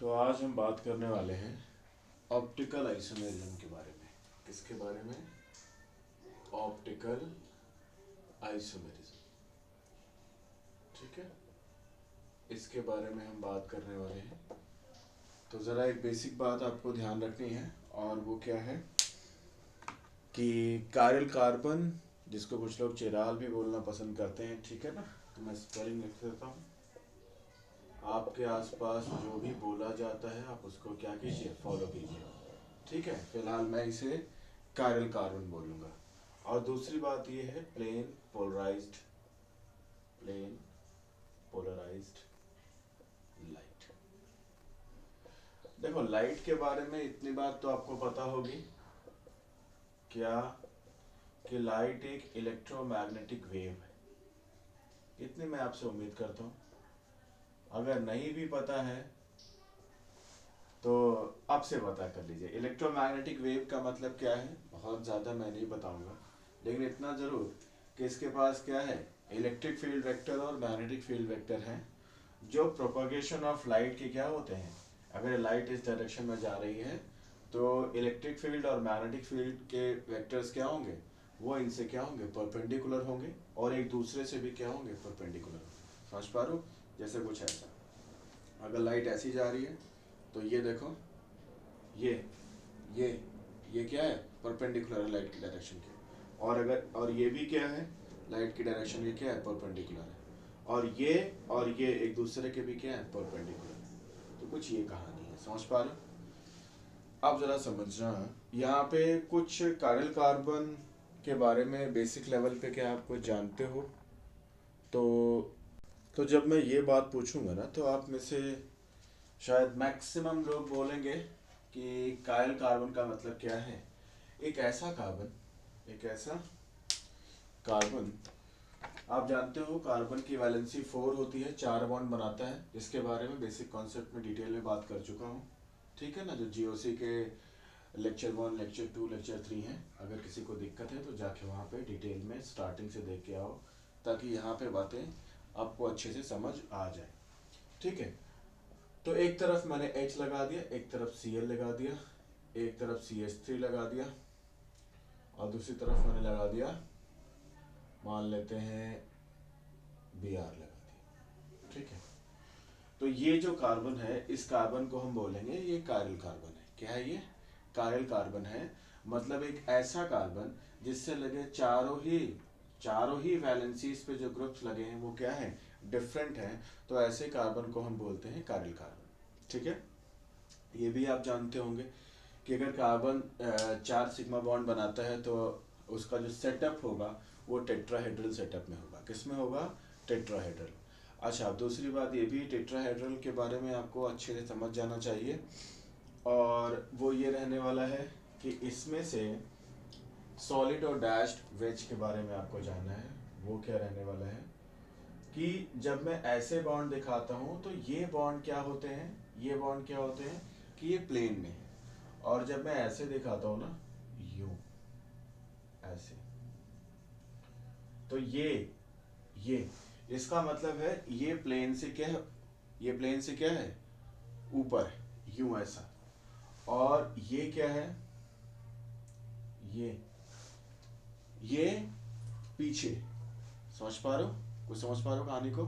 तो आज हम बात करने वाले हैं ऑप्टिकल आइसोमेरिज्म के बारे में। किसके बारे में? Optical isomerism. ठीक है, इसके बारे में हम बात करने वाले हैं। तो ज़रा एक बेसिक बात आपको ध्यान रखनी है, और वो क्या है कि कायरल कार्बन, जिसको कुछ लोग चिराल भी बोलना पसंद करते हैं, ठीक है ना, तो मैं स्पेलिंग लिख देता हूँ। आपके आसपास जो भी बोला जाता है आप उसको क्या कीजिए, फॉलो कीजिए। ठीक है, फिलहाल मैं इसे कायरल कार्बन बोलूँगा। और दूसरी बात ये है प्लेन पोलराइज्ड लाइट। देखो, लाइट के बारे में इतनी बात तो आपको पता होगी क्या, कि लाइट एक इलेक्ट्रोमैग्नेटिक वेव है। इतनी मैं आपसे उम्मीद करता हूँ। अगर नहीं भी पता है तो अब से पता कर लीजिए। इलेक्ट्रोमैग्नेटिक वेव का मतलब क्या है, बहुत ज़्यादा मैं नहीं बताऊंगा, लेकिन इतना ज़रूर कि इसके पास क्या है, इलेक्ट्रिक फील्ड वेक्टर और मैग्नेटिक फील्ड वेक्टर हैं, जो प्रोपगेशन ऑफ लाइट के क्या होते हैं। अगर लाइट इस डायरेक्शन में जा रही है तो इलेक्ट्रिक फील्ड और मैग्नेटिक फील्ड के वेक्टर्स क्या होंगे, वो इनसे क्या होंगे, परपेंडिकुलर होंगे, और एक दूसरे से भी क्या होंगे, परपेंडिकुलर। समझ पा रहे हो? जैसे कुछ ऐसा, अगर लाइट ऐसी जा रही है तो ये देखो, ये ये ये क्या है, परपेंडिकुलर है लाइट की डायरेक्शन के। और ये भी क्या है, लाइट की डायरेक्शन के क्या है, परपेंडिकुलर है। और ये एक दूसरे के भी क्या है, परपेंडिकुलर है। तो कुछ ये कहानी है, समझ पा रहे हो? अब जरा समझना, यहाँ पे कुछ कायरल कार्बन के बारे में बेसिक लेवल पे क्या आप कुछ जानते हो? तो जब मैं ये बात पूछूंगा ना, तो आप में से शायद मैक्सिमम लोग बोलेंगे कि कायल कार्बन का मतलब क्या है। एक ऐसा कार्बन, आप जानते हो कार्बन की वैलेंसी 4 होती है, 4 बॉन्ड बनाता है, जिसके बारे में बेसिक कॉन्सेप्ट में डिटेल में बात कर चुका हूँ। ठीक है ना, जो जीओसी के लेक्चर 1, लेक्चर 2, लेक्चर 3 है। अगर किसी को दिक्कत है तो जाके वहाँ पे डिटेल में स्टार्टिंग से देख के आओ, ताकि यहाँ पे बातें आपको अच्छे से समझ आ जाए। ठीक है, तो एक तरफ मैंने H लगा दिया, एक तरफ Cl लगा दिया, एक तरफ CH3 लगा दिया, और दूसरी तरफ मैंने लगा दिया, मान लेते हैं Br लगा दिया। ठीक है, तो ये जो कार्बन है, इस कार्बन को हम बोलेंगे ये कायरल कार्बन है। क्या है ये? कायरल कार्बन है। मतलब एक ऐसा कार्बन जिससे लगे चारों ही वैलेंसीज पे जो ग्रुप्स लगे हैं वो क्या है, डिफरेंट हैं। तो ऐसे कार्बन को हम बोलते हैं कायरल कार्बन। ठीक है, ये भी आप जानते होंगे कि अगर कार्बन 4 सिग्मा बॉन्ड बनाता है तो उसका जो सेटअप होगा वो टेट्राहेड्रल सेटअप में होगा। किस में होगा? टेट्राहेड्रल। अच्छा, दूसरी बात ये भी, टेट्राहेड्रल के बारे में आपको अच्छे से समझ जाना चाहिए, और वो ये रहने वाला है कि इसमें से सॉलिड और डैश्ड वेज के बारे में आपको जानना है। वो क्या रहने वाला है कि जब मैं ऐसे बॉन्ड दिखाता हूँ तो ये बॉन्ड क्या होते हैं, ये बॉन्ड क्या होते हैं कि ये प्लेन में है। और जब मैं ऐसे दिखाता हूँ ना, यूं, ऐसे, तो ये इसका मतलब है ये प्लेन से क्या है, ये प्लेन से क्या है, ऊपर है, यूं ऐसा। और ये क्या है, ये पीछे। समझ पा रहे हो? कुछ समझ पा रहे हो कहानी को?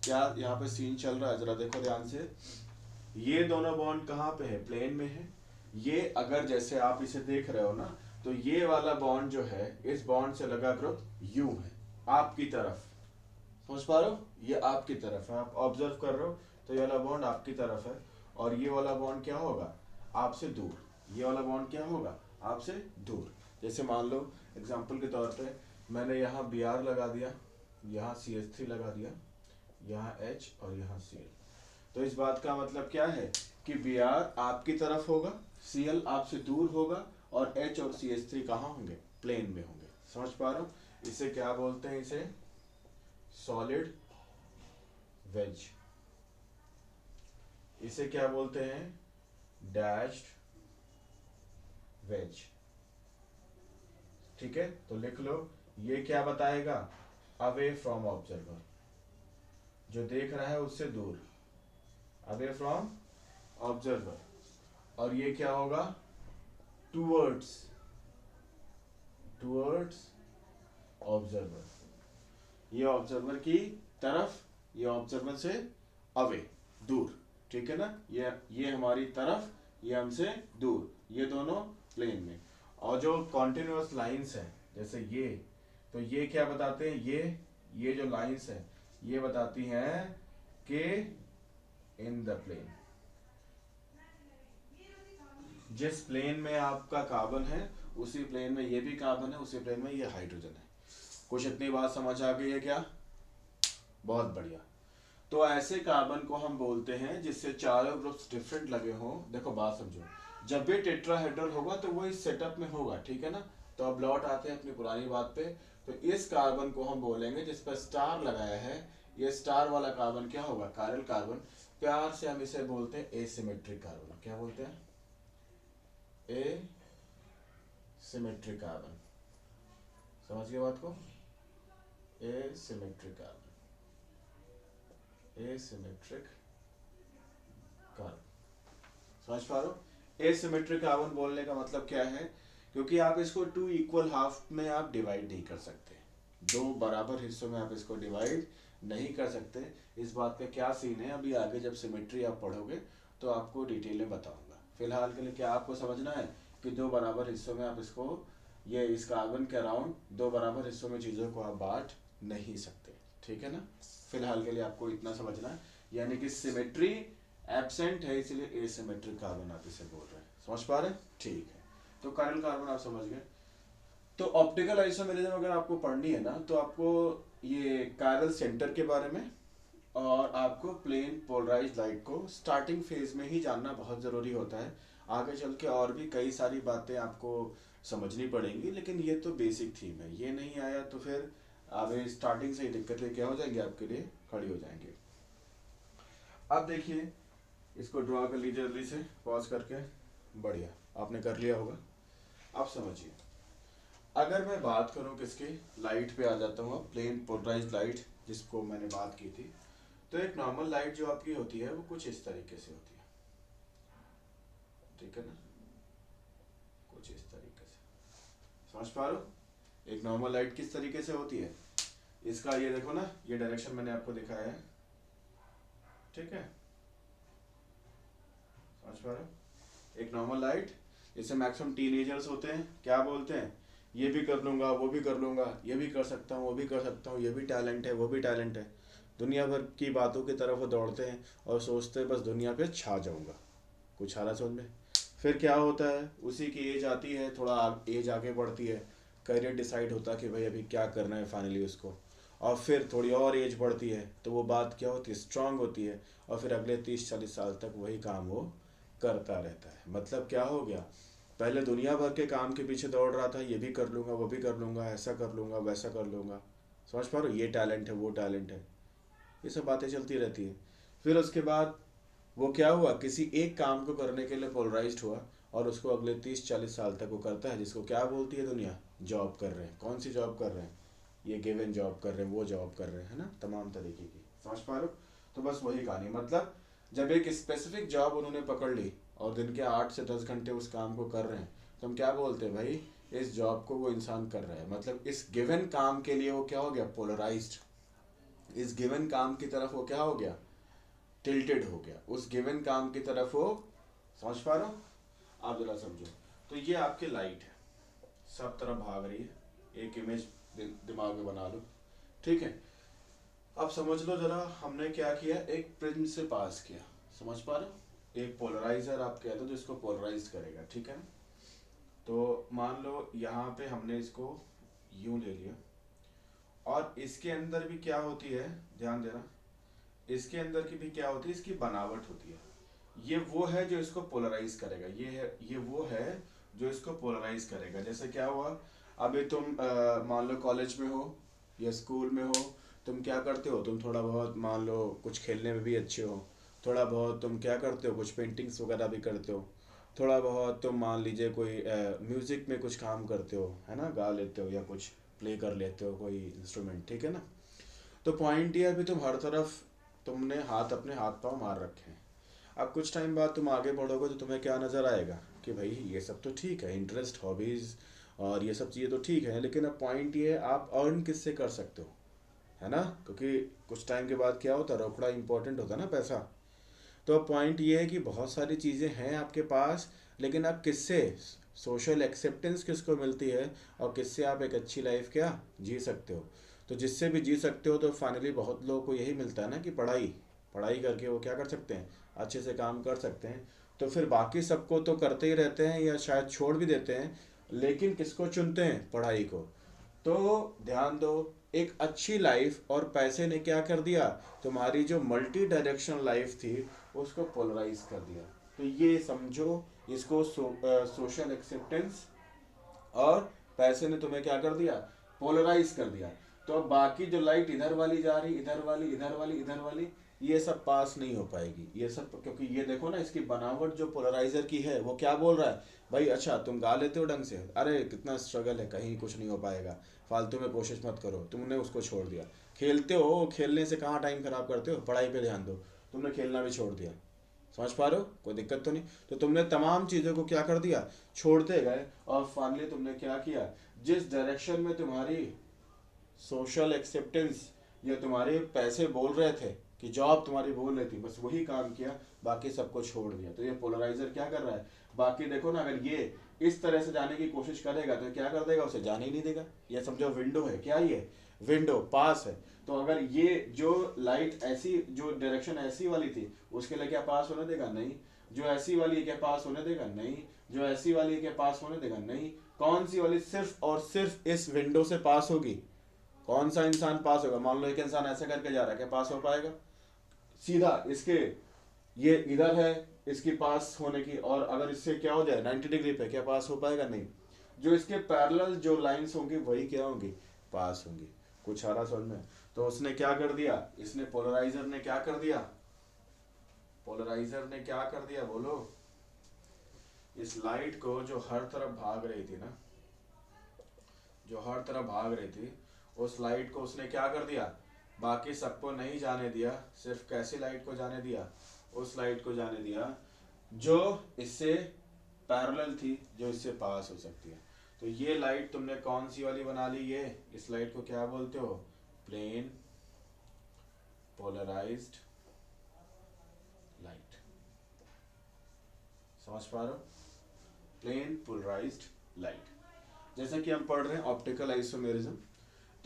क्या यहाँ पे सीन चल रहा है, जरा देखो ध्यान से। ये दोनों बॉन्ड कहाँ पे है, प्लेन में है। ये अगर जैसे आप इसे देख रहे हो ना, तो ये वाला बॉन्ड जो है, इस बॉन्ड से लगा ग्रुप यूं है, आपकी तरफ। समझ पा रहे हो? ये आपकी तरफ है, आप ऑब्जर्व कर रहे हो, तो ये वाला बॉन्ड आपकी तरफ है। और ये वाला बॉन्ड क्या होगा, आपसे दूर। ये वाला बॉन्ड क्या होगा, आपसे दूर। जैसे मान लो एग्जाम्पल के तौर पे, मैंने यहाँ Br लगा दिया, यहाँ CH3 लगा दिया, यहाँ H और यहाँ Cl। तो इस बात का मतलब क्या है कि Br आपकी तरफ होगा, Cl आपसे दूर होगा, और H और CH3 कहाँ होंगे, प्लेन में होंगे। समझ पा रहे हो? इसे क्या बोलते हैं, इसे सॉलिड वेज। इसे क्या बोलते हैं, डैश्ड वेज। ठीक है, तो लिख लो, ये क्या बताएगा, अवे फ्रॉम ऑब्जर्वर, जो देख रहा है उससे दूर, अवे फ्रॉम ऑब्जर्वर, और ये क्या होगा, टूवर्ड्स, टूवर्ड्स ऑब्जर्वर, ये ऑब्जर्वर की तरफ, ये ऑब्जर्वर से अवे, दूर, ठीक है ना, ये हमारी तरफ, ये हमसे दूर, ये दोनों प्लेन में। और जो कॉन्टिन्यूअस लाइंस हैं जैसे ये, तो ये क्या बताते हैं, ये जो लाइंस हैं ये बताती हैं कि इन द प्लेन, जिस प्लेन में आपका कार्बन है उसी प्लेन में ये भी कार्बन है, उसी प्लेन में ये हाइड्रोजन है। कुछ इतनी बात समझ आ गई है क्या? बहुत बढ़िया। तो ऐसे कार्बन को हम बोलते हैं जिससे चारों ग्रुप्स डिफरेंट लगे हों। देखो बात समझो, जब भी टेट्राहेड्रल होगा तो वो इस सेटअप में होगा, ठीक है ना। तो अब लौट आते हैं अपनी पुरानी बात पे। तो इस कार्बन को हम बोलेंगे जिस पर स्टार लगाया है, ये स्टार वाला कार्बन क्या होगा, कायरल कार्बन। प्यार से हम इसे बोलते हैं एसिमेट्रिक कार्बन। क्या बोलते हैं? Asymmetric carbon. समझ गए बात को? एसिमेट्रिक कार्बन, एसिमेट्रिक कार्बन, समझ पा रहे हो? एसिमेट्रिक कार्बन बोलने का मतलब क्या है, क्योंकि आप इसको टू इक्वल हाफ में आप डिवाइड नहीं कर सकते, दो बराबर हिस्सों में आप इसको डिवाइड नहीं कर सकते। इस बात का क्या सीन है अभी आगे जब सिमेट्री आप पढ़ोगे तो आपको डिटेल में बताऊंगा। फिलहाल के लिए क्या आपको समझना है कि दो बराबर हिस्सों में आप इसको, ये इस कार्बन के अराउंड दो बराबर हिस्सों में चीज़ों को आप बांट नहीं सकते, ठीक है ना। फिलहाल के लिए आपको इतना समझना है, यानी कि सिमेट्री एब्सेंट है इसलिए एसिमेट्रिक कार्बन आप इसे बोल रहे हैं। समझ पा रहे हैं? ठीक है। तो कायरल कार्बन आप समझ गए। तो ऑप्टिकल आइसोमेरिज्म अगर आपको पढ़नी है ना, तो आपको ये कायरल सेंटर के बारे में और आपको प्लेन पोलराइज्ड लाइट को स्टार्टिंग फेज में ही जानना बहुत ज़रूरी होता है। आगे चल के और भी कई सारी बातें आपको समझनी पड़ेंगी, लेकिन ये तो बेसिक थीम है। ये नहीं आया तो फिर आगे स्टार्टिंग से ही दिक्कतें क्या हो जाएंगी आपके लिए, खड़ी हो जाएंगी। अब देखिए, इसको ड्रॉ कर लीजिए जल्दी से पॉज करके। बढ़िया, आपने कर लिया होगा। अब समझिए, अगर मैं बात करूं किसकी, लाइट पे आ जाता हूँ, प्लेन पोलराइज्ड लाइट जिसको मैंने बात की थी। तो एक नॉर्मल लाइट जो आपकी होती है वो कुछ इस तरीके से होती है, ठीक है ना, कुछ इस तरीके से। समझ पा रहे हो? एक नॉर्मल लाइट किस तरीके से होती है, इसका ये देखो ना, ये डायरेक्शन मैंने आपको दिखाया है, ठीक है। समझ पा रहे हो? एक नॉर्मल लाइट, जैसे मैक्सिमम टीनेजर्स होते हैं, क्या बोलते हैं, ये भी कर लूंगा, वो भी कर लूंगा, ये भी कर सकता हूँ, वो भी कर सकता हूँ, ये भी टैलेंट है, वो भी टैलेंट है। दुनिया भर की बातों की तरफ वो दौड़ते हैं और सोचते हैं बस दुनिया पे छा जाऊंगा। कुछ आ रहा समझ में? फिर क्या होता है, उसी की एज आती है, थोड़ा एज आगे बढ़ती है, करियर डिसाइड होता है कि भाई अभी क्या करना है फाइनली उसको। और फिर थोड़ी और एज बढ़ती है तो वो बात क्या होती है, स्ट्रांग होती है, और फिर अगले 30-40 साल तक वही काम वो करता रहता है। मतलब क्या हो गया, पहले दुनिया भर के काम के पीछे दौड़ रहा था, ये भी कर लूँगा, वो भी कर लूँगा, ऐसा कर लूँगा, वैसा कर लूँगा। समझ पा रहे हो? ये टैलेंट है, वो टैलेंट है, ये सब बातें चलती रहती है। फिर उसके बाद वो क्या हुआ, किसी एक काम को करने के लिए पोलराइज्ड हुआ और उसको अगले 30-40 साल तक वो करता है, जिसको क्या बोलती है दुनिया, जॉब कर रहे हैं। कौन सी जॉब कर रहे हैं? ये गिवन जॉब कर रहे हैं, वो जॉब कर रहे हैं, है ना, तमाम तरीके की। समझ पा रहे हो? तो बस वही कहानी, मतलब जब एक स्पेसिफिक जॉब उन्होंने पकड़ ली और दिन के 8 से 10 घंटे उस काम को कर रहे हैं, तो हम क्या बोलते हैं, भाई इस जॉब को वो इंसान कर रहा है, मतलब इस गिवन काम के लिए वो क्या हो गया, पोलराइज्ड। इस गिवन काम की तरफ वो क्या हो गया, टिल्टेड हो गया, उस गिवन काम की तरफ वो। समझ पा रहे हो? आप जरा समझो। तो ये आपकी लाइट है, सब तरफ भाग रही है, एक इमेज दिमाग में बना लो, ठीक है। अब समझ लो जरा, हमने क्या किया, एक प्रिज्म से पास किया। समझ पा रहे हो? एक पोलराइजर आप कहते हो जिसको पोलराइज करेगा, ठीक है ना। तो मान लो यहाँ पे हमने इसको यूं ले लिया, और इसके अंदर भी क्या होती है, ध्यान देना, इसके अंदर की भी क्या होती है, इसकी बनावट होती है। ये वो है जो इसको पोलराइज करेगा, ये वो है जो इसको पोलराइज करेगा। जैसे क्या हुआ, अभी तुम मान लो कॉलेज में हो या स्कूल में हो, तुम क्या करते हो, तुम थोड़ा बहुत मान लो कुछ खेलने में भी अच्छे हो, थोड़ा बहुत तुम क्या करते हो, कुछ पेंटिंग्स वगैरह भी करते हो, थोड़ा बहुत तुम मान लीजिए कोई म्यूज़िक में कुछ काम करते हो, है ना, गा लेते हो या कुछ प्ले कर लेते हो कोई इंस्ट्रूमेंट, ठीक है ना। तो पॉइंट ये अभी तुम हर तरफ तुमने हाथ, अपने हाथ पाँव मार रखे हैं। अब कुछ टाइम बाद तुम आगे बढ़ोगे तो तुम्हें क्या नज़र आएगा कि भाई ये सब तो ठीक है, इंटरेस्ट, हॉबीज़ और ये सब चीज़ें तो ठीक है, लेकिन अब पॉइंट ये है आप अर्न किससे कर सकते हो, है ना? क्योंकि कुछ टाइम के बाद क्या होता है, रोकड़ा इंपॉर्टेंट होता है ना पैसा। तो अब पॉइंट ये है कि बहुत सारी चीज़ें हैं आपके पास, लेकिन आप किससे सोशल एक्सेप्टेंस किसको मिलती है और किससे आप एक अच्छी लाइफ क्या जी सकते हो। तो जिससे भी जी सकते हो तो फाइनली बहुत लोगों को यही मिलता है ना कि पढ़ाई, पढ़ाई करके वो क्या कर सकते हैं, अच्छे से काम कर सकते हैं। तो फिर बाकी सबको तो करते ही रहते हैं या शायद छोड़ भी देते हैं, लेकिन किसको चुनते हैं, पढ़ाई को। तो ध्यान दो, एक अच्छी लाइफ और पैसे ने क्या कर दिया, तुम्हारी जो मल्टी डायरेक्शन लाइफ थी उसको पोलराइज कर दिया। तो ये समझो, इसको सोशल एक्सेप्टेंस और पैसे ने तुम्हें क्या कर दिया, पोलराइज कर दिया। तो अब बाकी जो लाइट इधर वाली जा रही, इधर वाली, इधर वाली, इधर वाली, ये सब पास नहीं हो पाएगी ये सब, क्योंकि ये देखो ना इसकी बनावट जो पोलराइजर की है वो क्या बोल रहा है, भाई अच्छा तुम गा लेते हो ढंग से, अरे कितना स्ट्रगल है, कहीं कुछ नहीं हो पाएगा, फालतू में कोशिश मत करो, तुमने उसको छोड़ दिया। खेलते हो, खेलने से कहाँ टाइम खराब करते हो, पढ़ाई पे ध्यान दो, तुमने खेलना भी छोड़ दिया। समझ पा रहे हो, कोई दिक्कत तो नहीं। तो तुमने तमाम चीज़ों को क्या कर दिया, छोड़ते गए, और फाइनली तुमने क्या किया, जिस डायरेक्शन में तुम्हारी सोशल एक्सेप्टेंस या तुम्हारे पैसे बोल रहे थे, कि जॉब तुम्हारी बोल रही थी, बस वही काम किया, बाकी सबको छोड़ दिया। तो ये पोलराइजर क्या कर रहा है, बाकी देखो ना, अगर ये इस तरह से जाने की कोशिश करेगा तो क्या कर देगा, उसे जाने ही नहीं देगा। ये समझो विंडो है, क्या ये विंडो पास है। तो अगर ये जो लाइट ऐसी, जो डायरेक्शन ऐसी वाली थी, उसके लिए क्या पास होने देगा, नहीं। जो ऐसी वाली है क्या पास होने देगा, नहीं। जो ऐसी वाली है क्या पास होने देगा, नहीं। कौन सी वाली सिर्फ और सिर्फ इस विंडो से पास होगी, कौन सा इंसान पास होगा, मान लो एक इंसान ऐसे करके जा रहा है, क्या पास हो पाएगा, सीधा इसके, ये इधर है इसकी पास होने की, और अगर इससे क्या हो जाए 90 डिग्री पे, क्या पास हो पाएगा, नहीं। जो इसके पैरेलल जो लाइंस होंगी वही क्या होंगी, पास होंगी। कुछ आ रहा समझ में? तो उसने क्या कर दिया, इसने पोलराइजर ने क्या कर दिया, पोलराइजर ने क्या कर दिया बोलो, इस लाइट को जो हर तरफ भाग रही थी ना, जो हर तरफ भाग रही थी, उस लाइट को उसने क्या कर दिया, बाकी सबको नहीं जाने दिया, सिर्फ कैसी लाइट को जाने दिया, उस लाइट को जाने दिया जो इससे पैरेलल थी, जो इससे पास हो सकती है। तो ये लाइट तुमने कौन सी वाली बना ली, ये इस लाइट को क्या बोलते हो, प्लेन पोलराइज्ड लाइट। समझ पा रहे हो, प्लेन पोलराइज्ड लाइट। जैसे कि हम पढ़ रहे हैं ऑप्टिकल आइसोमेरिज्म।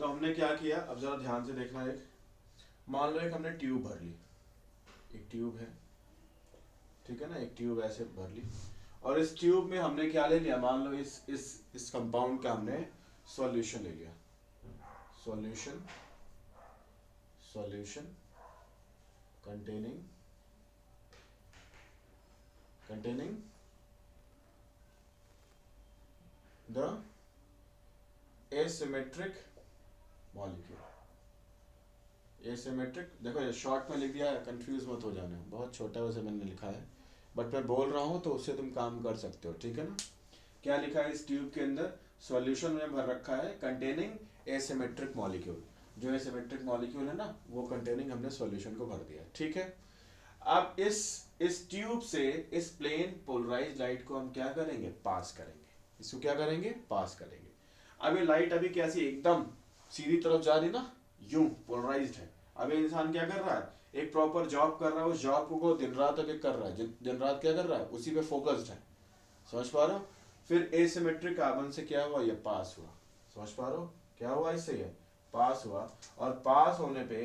तो हमने क्या किया, अब जरा ध्यान से देखना, एक मान लो एक हमने ट्यूब भर ली, एक ट्यूब है, ठीक है ना, एक ट्यूब ऐसे भर ली, और इस ट्यूब में हमने क्या ले लिया, मान लो इस कंपाउंड का हमने सॉल्यूशन ले लिया, solution, solution containing, containing the asymmetric molecule. Asymmetric, देखो ये शॉर्ट में लिख दिया है, कंफ्यूज मत हो जाना, बहुत छोटा वैसे मैंने लिखा है, बट मैं बोल रहा हूँ तो उससे तुम काम कर सकते हो, ठीक है ना। क्या लिखा है इस ट्यूब के अंदर, सॉल्यूशन में भर रखा है कंटेनिंग एसिमेट्रिक मॉलिक्यूल, जो एसिमेट्रिक मॉलिक्यूल है ना वो कंटेनिंग हमने सॉल्यूशन को भर दिया, ठीक है। अब इस ट्यूब से इस प्लेन पोलराइज्ड लाइट को हम क्या करेंगे, पास करेंगे, इसको क्या करेंगे, पास करेंगे। अब ये लाइट अभी कैसी, एकदम सीधी तरफ जा रही ना, यूं पोलराइज्ड है। अब ये इंसान क्या कर रहा है, एक प्रॉपर जॉब कर रहा है, उस जॉब को दिन रात अभी कर रहा है, दिन रात क्या कर रहा है, उसी पे फोकस्ड है। समझ पा रहे हो। फिर एसिमेट्रिक कार्बन से क्या हुआ, ये पास हुआ। समझ पा रहे हो, क्या हुआ इससे, ये पास हुआ। और पास होने पे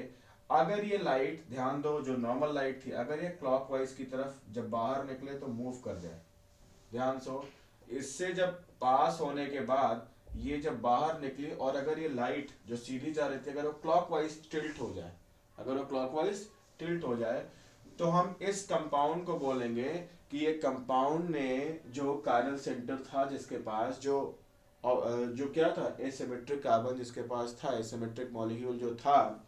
अगर ये लाइट, ध्यान दो, जो नॉर्मल लाइट थी, अगर ये क्लॉकवाइज की तरफ जब बाहर निकले तो मूव कर जाए, ध्यान सो, इससे जब पास होने के बाद ये जब बाहर निकली, और अगर ये लाइट जो सीधी जा रही थी अगर वो क्लॉकवाइज टिल्ट हो जाए, अगर वो क्लॉकवाइज टिल्ट हो जाए, तो हम इस कंपाउंड को बोलेंगे कि ये कंपाउंड ने जो कायरल सेंटर था जिसके पास, जो क्या था, एसिमेट्रिक कार्बन जिसके पास था, एसिमेट्रिक मॉलिक्यूल जो था,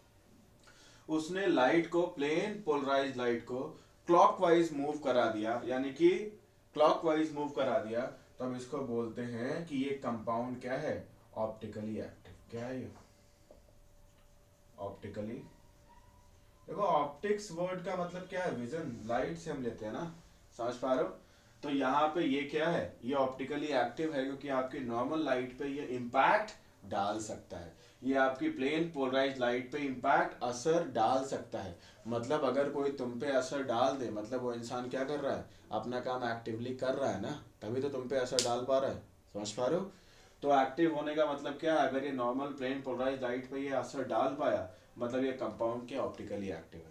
उसने लाइट को, प्लेन पोलराइज्ड लाइट को क्लॉकवाइज मूव करा दिया, यानी कि क्लॉकवाइज मूव करा दिया। तो हम इसको बोलते हैं कि ये कंपाउंड क्या है, ऑप्टिकली एक्टिव। क्या है ये, ऑप्टिकली देखो ऑप्टिक्स वर्ड का मतलब क्या है, विजन, लाइट से हम लेते हैं ना, समझ पा रहे हो। तो यहाँ पे ये क्या है, ये ऑप्टिकली एक्टिव है क्योंकि आपकी नॉर्मल लाइट पे ये इम्पैक्ट डाल सकता है, ये आपकी प्लेन पोलराइज लाइट पे इम्पैक्ट असर डाल सकता है। मतलब अगर कोई तुम पे असर डाल दे, मतलब वो इंसान क्या कर रहा है, अपना काम एक्टिवली कर रहा है ना, तभी तो तुम पे असर डाल पा रहा है, समझ पा रहे हो। तो एक्टिव होने का मतलब क्या है, अगर ये नॉर्मल प्लेन पोलराइज लाइट पे ये असर डाल पाया, मतलब ये कंपाउंड क्या ऑप्टिकली एक्टिव है।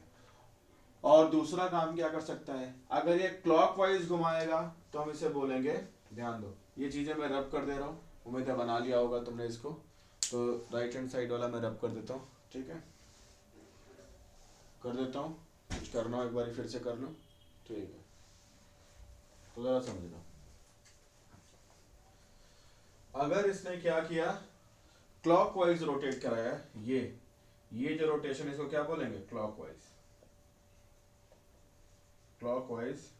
और दूसरा काम क्या कर सकता है, अगर ये क्लॉकवाइज घुमाएगा तो हम इसे बोलेंगे, ध्यान दो ये चीजें मैं रब कर दे रहा हूँ, उम्मीद है बना लिया होगा तुमने इसको। तो राइट हैंड साइड वाला मैं रब कर देता हूँ, ठीक है, कर देता हूँ, कुछ करना हो एक बार फिर से कर लो, ठीक है। तो जरा समझ लो, अगर इसने क्या किया, क्लॉकवाइज रोटेट कराया, ये जो रोटेशन इसको क्या बोलेंगे, clockwise, clockwise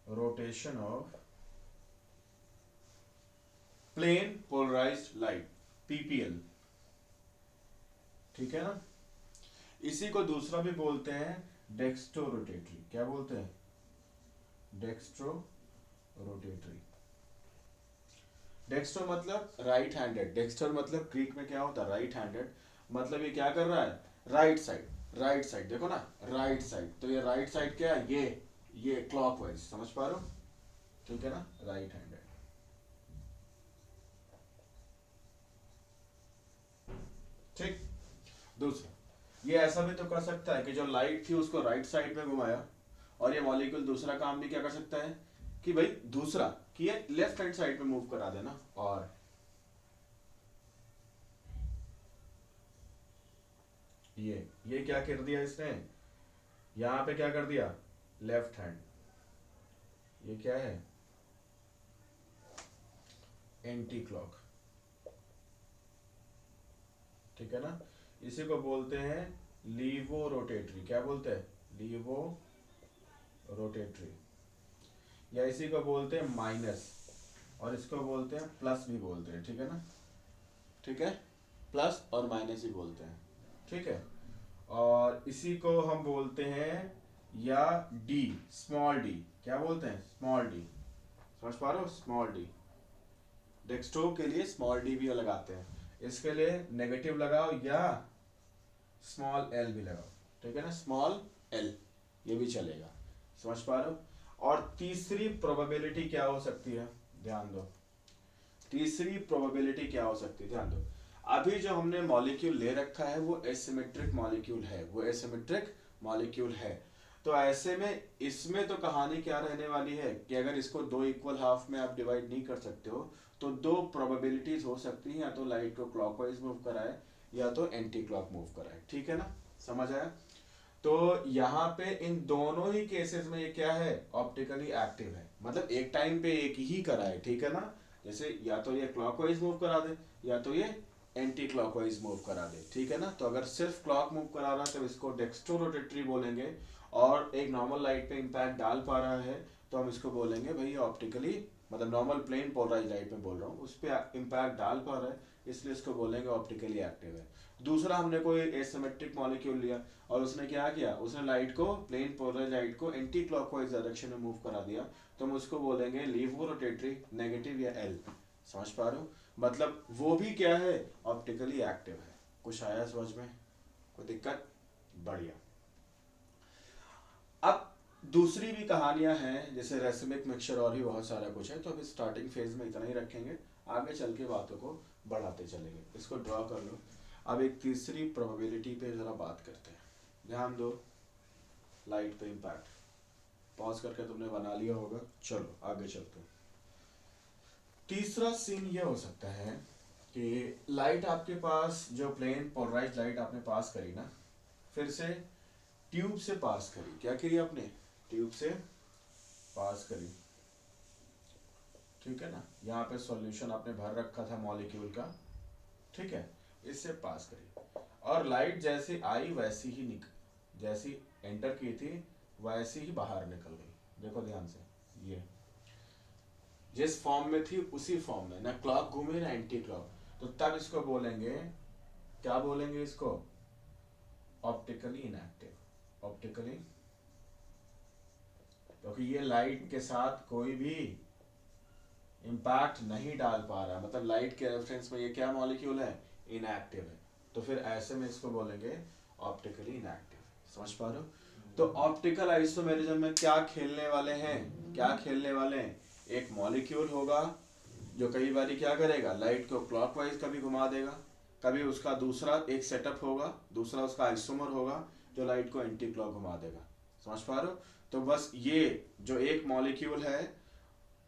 rotation of plane polarised light, PPL, ठीक है ना। इसी को दूसरा भी बोलते हैं डेक्स्ट्रो रोटेटरी, क्या बोलते हैं, डेक्स्ट्रो रोटेटरी। डेक्स्ट्रो मतलब राइट हैंडेड, डेक्स्टर मतलब ग्रीक में क्या होता है, राइट हैंडेड, मतलब ये क्या कर रहा है, राइट साइड, राइट साइड देखो ना, राइट साइड, तो ये राइट साइड क्या है, ये क्लॉकवाइज, समझ पा रहे हो, ठीक है ना, राइट हैंडेड। ठीक, दूसरा, ये ऐसा भी तो कर सकता है कि जो लाइट थी उसको राइट साइड में घुमाया, और ये मॉलिक्यूल दूसरा काम भी क्या कर सकता है कि भाई दूसरा, कि ये लेफ्ट हैंड साइड पे मूव करा देना, और ये क्या कर दिया इसने, यहां पे क्या कर दिया, लेफ्ट हैंड, ये क्या है, एंटी क्लॉक, ठीक है ना। इसी को बोलते हैं लीवो रोटेटरी, क्या बोलते हैं, लीवो रोटेटरी, या इसी को बोलते हैं माइनस, और इसको बोलते हैं प्लस भी बोलते हैं, ठीक है ना, ठीक है, प्लस और माइनस ही बोलते हैं, ठीक है। और इसी को हम बोलते हैं या डी, स्मॉल डी, क्या बोलते हैं, स्मॉल डी, समझ पा रहे हो, स्मॉल डी, डेक्स्ट्रो के लिए स्मॉल डी भी लगाते हैं, इसके लिए नेगेटिव लगाओ या स्मॉल एल भी लगाओ, ठीक है ना, स्मॉल एल, ये भी चलेगा, समझ पा रहे हो। और तीसरी प्रोबेबिलिटी क्या हो सकती है, ध्यान दो, तीसरी प्रोबेबिलिटी क्या हो सकती है, ध्यान दो। अभी जो हमने मॉलिक्यूल ले रखा है वो एसिमेट्रिक मॉलिक्यूल है, वो एसिमेट्रिक मॉलिक्यूल है। तो ऐसे में इसमें तो कहानी क्या रहने वाली है कि अगर इसको दो इक्वल हाफ में आप डिवाइड नहीं कर सकते हो, तो दो प्रोबेबिलिटीज हो सकती हैं, या तो लाइट को क्लॉकवाइज मूव कराए या तो एंटी क्लॉक मूव कराए, ठीक है ना, समझ आया। तो यहाँ पे इन दोनों ही केसेस में ये क्या है, ऑप्टिकली एक्टिव है, मतलब एक टाइम पे एक ही कराए, ठीक है ना। जैसे या तो ये क्लॉकवाइज मूव करा दे या तो ये एंटी क्लॉकवाइज मूव करा दे, ठीक है ना। तो अगर सिर्फ क्लॉक मूव करा रहा है तो इसको डेक्स्ट्रो रोटेटरी बोलेंगे, और एक नॉर्मल लाइट पे इम्पैक्ट डाल पा रहा है तो हम इसको बोलेंगे भाई ऑप्टिकली, मतलब नॉर्मल प्लेन पोलराइज लाइट में बोल रहा हूँ, उस पर इम्पैक्ट डाल पा रहा है, इसलिए इसको बोलेंगे ऑप्टिकली एक्टिव है। दूसरा, हमने कोई एसिमेट्रिक मॉलिक्यूल लिया और उसने क्या किया, उसने लाइट को, प्लेन पोलराइज लाइट को एंटी क्लॉकवाइज डायरेक्शन में मूव करा दिया, तो हम उसको बोलेंगे लीवो रोटेटरी, नेगेटिव या एल, समझ पा रहे हो। मतलब वो भी क्या है, ऑप्टिकली एक्टिव है। कुछ आया समझ में, कोई दिक्कत, बढ़िया। अब दूसरी भी कहानियां हैं, जैसे रेसिमिक मिक्सचर और भी बहुत सारा कुछ है, तो अभी स्टार्टिंग फेज में इतना ही रखेंगे, आगे चल के बातों को बढ़ाते चलेंगे। इसको ड्रॉ कर लो। अब एक तीसरी प्रोबेबिलिटी पे जरा बात करते हैं, ध्यान दो, लाइट पे इम्पैक्ट, पॉज करके तुमने बना लिया होगा, चलो आगे चलते हैं। तीसरा सीन ये हो सकता है कि लाइट आपके पास, जो प्लेन पोलराइज लाइट आपने पास करी ना, फिर से ट्यूब से पास करी, क्या करी आपने, ट्यूब से पास करी, ठीक है ना। यहाँ पे सॉल्यूशन आपने भर रखा था मॉलिक्यूल का, ठीक है, इससे पास करी, और लाइट जैसे आई वैसी ही जैसी एंटर की थी वैसी ही बाहर निकल गई। देखो ध्यान से, ये जिस फॉर्म में थी उसी फॉर्म में, ना क्लॉक घूमे ना एंटी क्लॉक, तो तब इसको बोलेंगे, क्या बोलेंगे इसको, ऑप्टिकली इनएक्टिव, ऑप्टिकली, क्योंकि ये लाइट के साथ कोई भी इम्पैक्ट नहीं डाल पा रहा, मतलब लाइट के रेफरेंस में ये क्या मॉलिक्यूल है, इनएक्टिव है, तो फिर ऐसे में इसको बोलेंगे ऑप्टिकली इनएक्टिव। समझ पा रहे हो? तो ऑप्टिकल आइसोमेरिज्म में क्या खेलने वाले हैं, क्या खेलने वाले हैं, एक मॉलिक्यूल होगा जो कई बार क्या करेगा, लाइट को क्लॉकवाइज कभी घुमा देगा, कभी उसका दूसरा एक सेटअप होगा, दूसरा उसका आइसोमर होगा जो लाइट को एंटी क्लॉक घुमा देगा। समझ पा रहे हो? तो बस ये जो एक मॉलिक्यूल है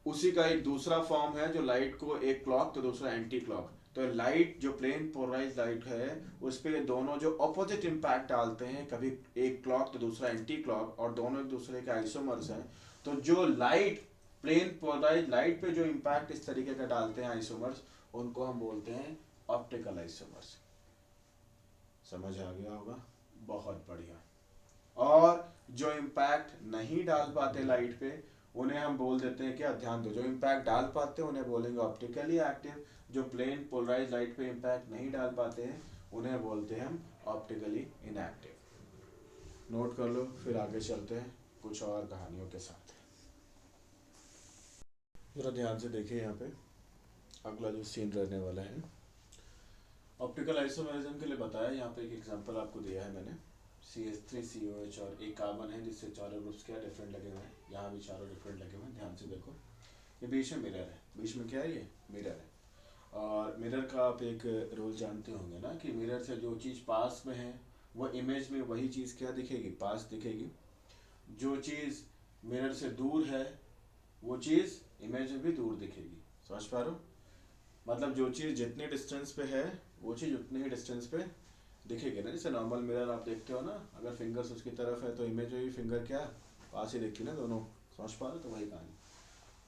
उसी का एक दूसरा फॉर्म है जो लाइट को एक क्लॉक तो दूसरा एंटी क्लॉक। तो लाइट जो प्लेन पोलराइज लाइट है उस पे दोनों जो ऑपोजिट इम्पैक्ट डालते हैं, कभी एक क्लॉक तो दूसरा एंटी क्लॉक, और दोनों एक दूसरे के आइसोमर्स हैं। तो जो लाइट प्लेन पोलराइज लाइट पे जो इम्पैक्ट इस तरीके का डालते हैं आइसोमर्स, उनको हम बोलते हैं ऑप्टिकल आइसोमर्स। समझ आ गया होगा? बहुत बढ़िया। और जो इम्पैक्ट नहीं डाल पाते लाइट पे उन्हें हम बोल देते हैं क्या, ध्यान दो, जो इम्पैक्ट डाल पाते हैं उन्हें बोलेंगे ऑप्टिकली एक्टिव, जो प्लेन पोलराइज लाइट पे इम्पैक्ट नहीं डाल पाते हैं उन्हें बोलते हैं हम ऑप्टिकली इनएक्टिव। नोट कर लो, फिर आगे चलते हैं कुछ और कहानियों के साथ। जरा ध्यान से देखिए, यहाँ पे अगला जो सीन रहने वाला है ऑप्टिकल आइसोमेरिज्म के लिए बताया। यहाँ पे एक एग्जांपल आपको दिया है मैंने, CH3COH और एक कार्बन है जिससे चारों ग्रुप्स क्या डिफरेंट लगे हुए हैं, यहाँ भी चारों डिफरेंट लगे हुए हैं। ध्यान से देखो, ये बीच में मिरर है, बीच में क्या है, ये मिरर है। और मिरर का आप एक रूल जानते होंगे ना कि मिरर से जो चीज़ पास में है वो इमेज में वही चीज़ क्या दिखेगी, पास दिखेगी। जो चीज़ मिरर से दूर है वो चीज़ इमेज में भी दूर दिखेगी। समझ पा रहे हो? मतलब जो चीज़ जितने डिस्टेंस पे है वो चीज़ उतने ही डिस्टेंस पे दिखेगी ना। जैसे नॉर्मल मिरर आप देखते हो ना, अगर फिंगर्स उसकी तरफ है तो इमेज में भी फिंगर क्या पास ही दिखती है ना दोनों। समझ पा रहे हो? तो वही कहानी।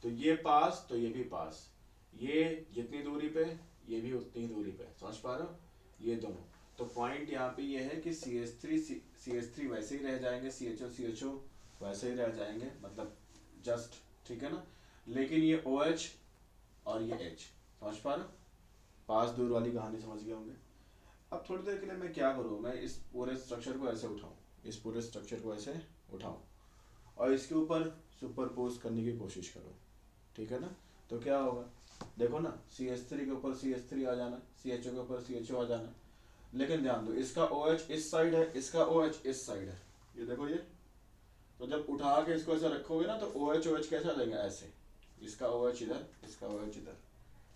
तो ये पास तो ये भी पास, ये जितनी दूरी पे ये भी उतनी ही दूरी पे। समझ पा रहे हो? ये दोनों। तो पॉइंट यहाँ पे ये है कि CH3 वैसे ही रह जाएंगे, CHO वैसे ही रह जाएंगे, मतलब जस्ट, ठीक है ना। लेकिन ये OH और ये H, समझ पा रहे हो? पास दूर वाली कहानी समझ गए होंगे। अब थोड़ी देर के लिए मैं क्या करूँ, मैं इस पूरे स्ट्रक्चर को ऐसे उठाऊँ, इस पूरे स्ट्रक्चर को ऐसे उठाऊँ और इसके ऊपर सुपरपोज करने की कोशिश करूँ, ठीक है ना। तो क्या होगा, देखो ना, CH3 के ऊपर CH3 आ जाना, CHO के ऊपर CHO आ जाना। लेकिन ध्यान दो, इसका OH इस साइड है, इसका OH इस साइड है, ये देखो ये। तो जब उठा के इसको ऐसे रखोगे ना तो OH कैसे आ जाएंगे, ऐसे, इसका OH इधर, इसका OH इधर।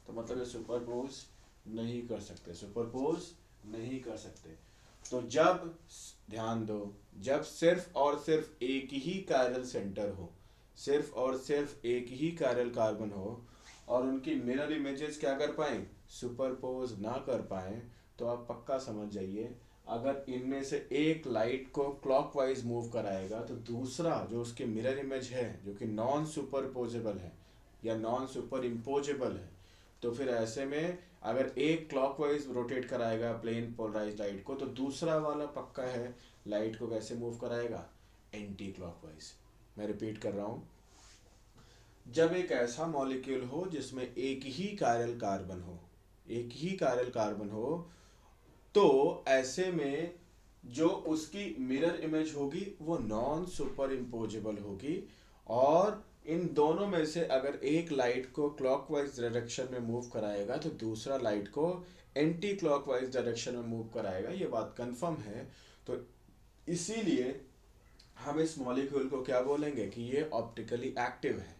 तो मतलब ये सुपरपोज नहीं कर सकते, सुपरपोज नहीं कर सकते। तो जब, ध्यान दो, जब सिर्फ और सिर्फ एक ही कायरल सेंटर हो, सिर्फ और सिर्फ एक ही कायरल कार्बन हो और उनकी मिरर इमेजेस क्या कर पाए, सुपरपोज ना कर पाए, तो आप पक्का समझ जाइए अगर इनमें से एक लाइट को क्लॉकवाइज मूव कराएगा तो दूसरा जो उसके मिरर इमेज है जो कि नॉन सुपरपोजेबल है या नॉन सुपर इम्पोजेबल है, तो फिर ऐसे में अगर एक क्लॉकवाइज रोटेट कराएगा प्लेन पोलराइज लाइट को तो दूसरा वाला पक्का है लाइट को कैसे मूव कराएगा, एंटी क्लॉकवाइज। मैं रिपीट कर रहा हूं, जब एक ऐसा मॉलिक्यूल हो जिसमें एक ही कायरल कार्बन हो, एक ही कायरल कार्बन हो, तो ऐसे में जो उसकी मिरर इमेज होगी वो नॉन सुपर इम्पोजेबल होगी और इन दोनों में से अगर एक लाइट को क्लॉकवाइज डायरेक्शन में मूव कराएगा तो दूसरा लाइट को एंटी क्लॉकवाइज डायरेक्शन में मूव कराएगा। ये बात कंफर्म है। तो इसीलिए हम इस मॉलिक्यूल को क्या बोलेंगे कि ये ऑप्टिकली एक्टिव है।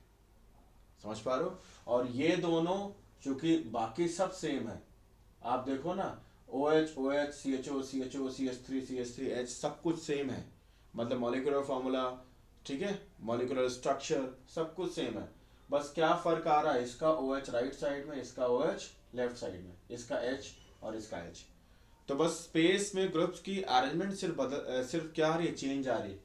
समझ पा रहे हो? और ये दोनों चूंकि बाकी सब सेम है, आप देखो ना, OH OH CHO CHO CH3 CH3 H सब कुछ सेम है, मतलब मॉलिक्यूलर फॉर्मूला, ठीक है, मॉलिक्यूलर स्ट्रक्चर सब कुछ सेम है। बस क्या फर्क आ रहा है, इसका OH राइट साइड में, इसका OH लेफ्ट साइड में, इसका H और इसका H। तो बस स्पेस में ग्रुप्स की अरेंजमेंट सिर्फ क्या आ रही है, चेंज आ रही है,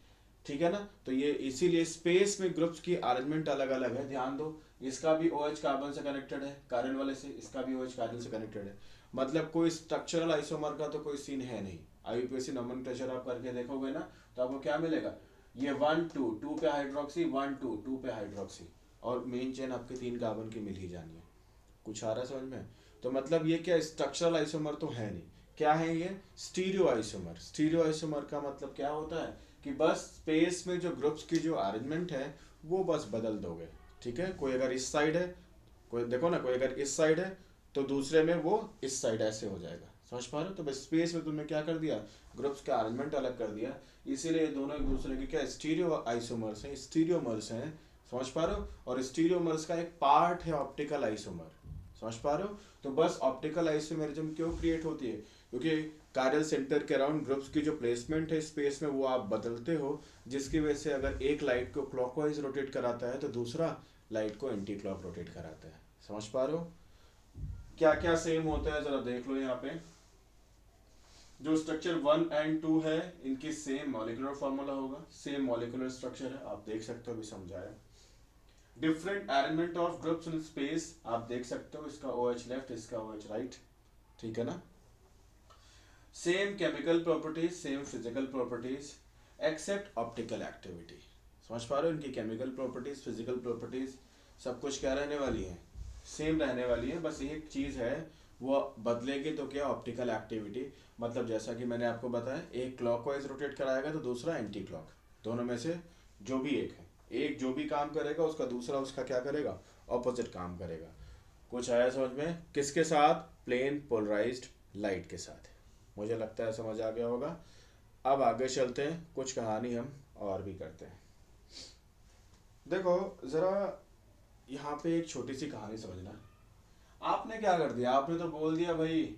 ठीक है ना। तो ये इसीलिए स्पेस में ग्रुप्स की अरेंजमेंट अलग अलग है। ध्यान दो, इसका भी OH कार्बन से कनेक्टेड है कार्बन वाले से, इसका भी OH कार्बन से कनेक्टेड है, मतलब कोई स्ट्रक्चरल आइसोमर का तो कोई सीन है नहीं। IUPAC नोमेनक्लेचर आप करके देखोगे ना तो आपको क्या मिलेगा, ये 1 2 2 पे हाइड्रोक्सी, 1 2 2 पे हाइड्रोक्सी, और मेन चेन आपके 3 कार्बन की मिल ही जानी है। कुछ आ रहा है समझ में? तो मतलब ये क्या स्ट्रक्चरल आइसोमर तो है नहीं, क्या है ये, स्टीरियो आइसोमर। स्टीरियो आइसोमर का मतलब क्या होता है कि बस स्पेस में जो ग्रुप्स की जो अरेंजमेंट है वो बस बदल दोगे, ठीक है। कोई अगर इस साइड है, कोई देखो ना, कोई अगर इस साइड है तो दूसरे में वो इस साइड ऐसे हो जाएगा, समझ पा रहे हो। तो बस स्पेस में तुमने क्या कर दिया, ग्रुप्स का अरेंजमेंट अलग कर दिया, इसीलिए दोनों एक दूसरे के क्या स्टीरियो आइसोमर्स हैं, स्टीरियोमर्स हैं, समझ पा रहे हो। और स्टीरियोमर्स का एक पार्ट है ऑप्टिकल आइसोमर, समझ पा रहे हो। तो बस ऑप्टिकल आइसोमेरिज्म क्यों क्रिएट होती है, क्योंकि कार्डियल सेंटर के अराउंड ग्रुप्स की जो प्लेसमेंट है स्पेस में वो आप बदलते हो, जिसकी वजह से अगर एक लाइट को क्लॉकवाइज रोटेट कराता है तो दूसरा लाइट को एंटी क्लॉक रोटेट कराता है, समझ पा रहे हो। क्या क्या सेम होता है जरा देख लो यहाँ पे। जो स्ट्रक्चर 1 और 2 है इनकी सेम मॉलिक्यूलर फॉर्मूला होगा, सेम मॉलिक्यूलर स्ट्रक्चर है, आप देख सकते हो, अभी समझाया। Different arrangement of groups in space, आप देख सकते हो, इसका OH लेफ्ट, इसका OH राइट, ठीक है ना। Same chemical properties, same physical properties, except optical activity, समझ पा रहे हो। इनकी केमिकल प्रॉपर्टीज, फिजिकल प्रॉपर्टीज सब कुछ क्या रहने वाली है, सेम रहने वाली है, बस एक चीज है वो बदलेगी, तो क्या, ऑप्टिकल एक्टिविटी। मतलब जैसा कि मैंने आपको बताया, एक क्लॉकवाइज रोटेट कराएगा तो दूसरा एंटी क्लॉक, दोनों में से जो भी एक है, एक जो भी काम करेगा उसका दूसरा उसका क्या करेगा, ऑपोजिट काम करेगा। कुछ आया समझ में, किसके साथ, प्लेन पोलराइज्ड लाइट के साथ। मुझे लगता है समझ आ गया होगा। अब आगे चलते हैं, कुछ कहानी हम और भी करते हैं। देखो जरा यहाँ पे एक छोटी सी कहानी समझना। आपने क्या कर दिया, आपने तो बोल दिया भाई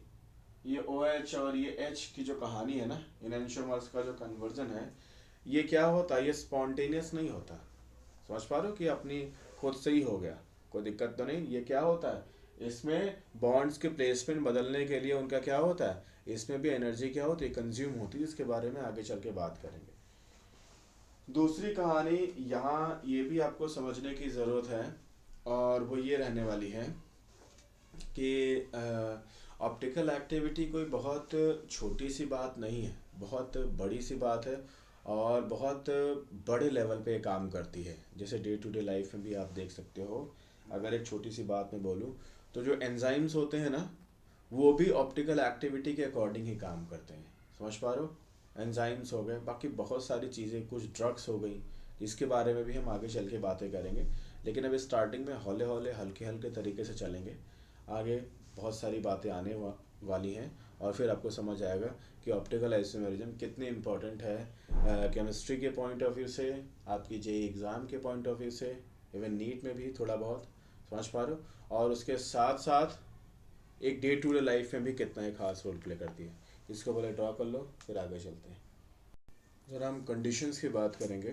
ये OH और ये H की जो कहानी है ना, इनएंशियोमर्स का जो कन्वर्जन है, ये क्या होता है, ये स्पॉन्टेनियस नहीं होता, समझ पा रहे हो, कि अपनी खुद से ही हो गया, कोई दिक्कत तो नहीं। ये क्या होता है, इसमें बॉन्ड्स के प्लेसमेंट बदलने के लिए उनका क्या होता है, इसमें भी एनर्जी क्या होती है, कंज्यूम होती है, इसके बारे में आगे चल के बात करेंगे। दूसरी कहानी यहाँ ये भी आपको समझने की ज़रूरत है, और वो ये रहने वाली है कि ऑप्टिकल एक्टिविटी कोई बहुत छोटी सी बात नहीं है, बहुत बड़ी सी बात है, और बहुत बड़े लेवल पे काम करती है। जैसे डे टू डे लाइफ में भी आप देख सकते हो, अगर एक छोटी सी बात मैं बोलूँ तो जो एंजाइम्स होते हैं ना, वो भी ऑप्टिकल एक्टिविटी के अकॉर्डिंग ही काम करते हैं, समझ पा रहे हो। एंजाइम्स हो गए, बाकी बहुत सारी चीज़ें, कुछ ड्रग्स हो गई, इसके बारे में भी हम आगे चल के बातें करेंगे, लेकिन अभी स्टार्टिंग में हौले हौले हल्के हल्के तरीके से चलेंगे। आगे बहुत सारी बातें आने वाली हैं, और फिर आपको समझ आएगा कि ऑप्टिकल आइसोमेरिज्म कितनी इम्पोर्टेंट है केमिस्ट्री के पॉइंट ऑफ व्यू से, आपकी JEE एग्ज़ाम के पॉइंट ऑफ व्यू से, इवन नीट में भी थोड़ा बहुत, समझ पा रहे हो। और उसके साथ साथ एक डे टू डे लाइफ में भी कितना एक खास रोल प्ले करती है। इसको पहले ड्रॉ कर लो, फिर आगे चलते हैं। ज़रा हम कंडीशंस की बात करेंगे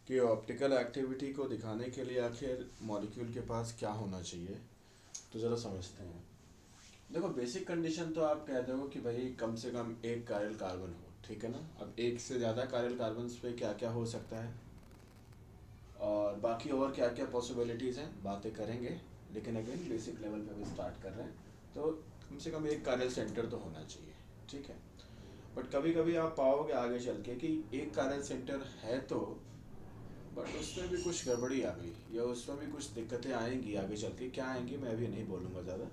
कि ऑप्टिकल एक्टिविटी को दिखाने के लिए आखिर मॉलिक्यूल के पास क्या होना चाहिए, तो ज़रा समझते हैं। देखो बेसिक कंडीशन तो आप कहते हो कि भाई कम से कम एक कायरल कार्बन हो, ठीक है ना। अब एक से ज़्यादा कायरल कार्बन पे क्या क्या हो सकता है, और बाकी और क्या क्या पॉसिबिलिटीज़ हैं, बातें करेंगे, लेकिन अगेन बेसिक लेवल पे भी स्टार्ट कर रहे हैं, तो कम से कम एक कायरल सेंटर तो होना चाहिए, ठीक है। बट कभी कभी आप पाओगे आगे चल के कि एक कायरल सेंटर है तो, बट उसमें भी कुछ गड़बड़ी आ गई, या उसमें भी कुछ दिक्कतें आएंगी आगे चल के, क्या आएंगी मैं भी नहीं बोलूँगा ज़्यादा।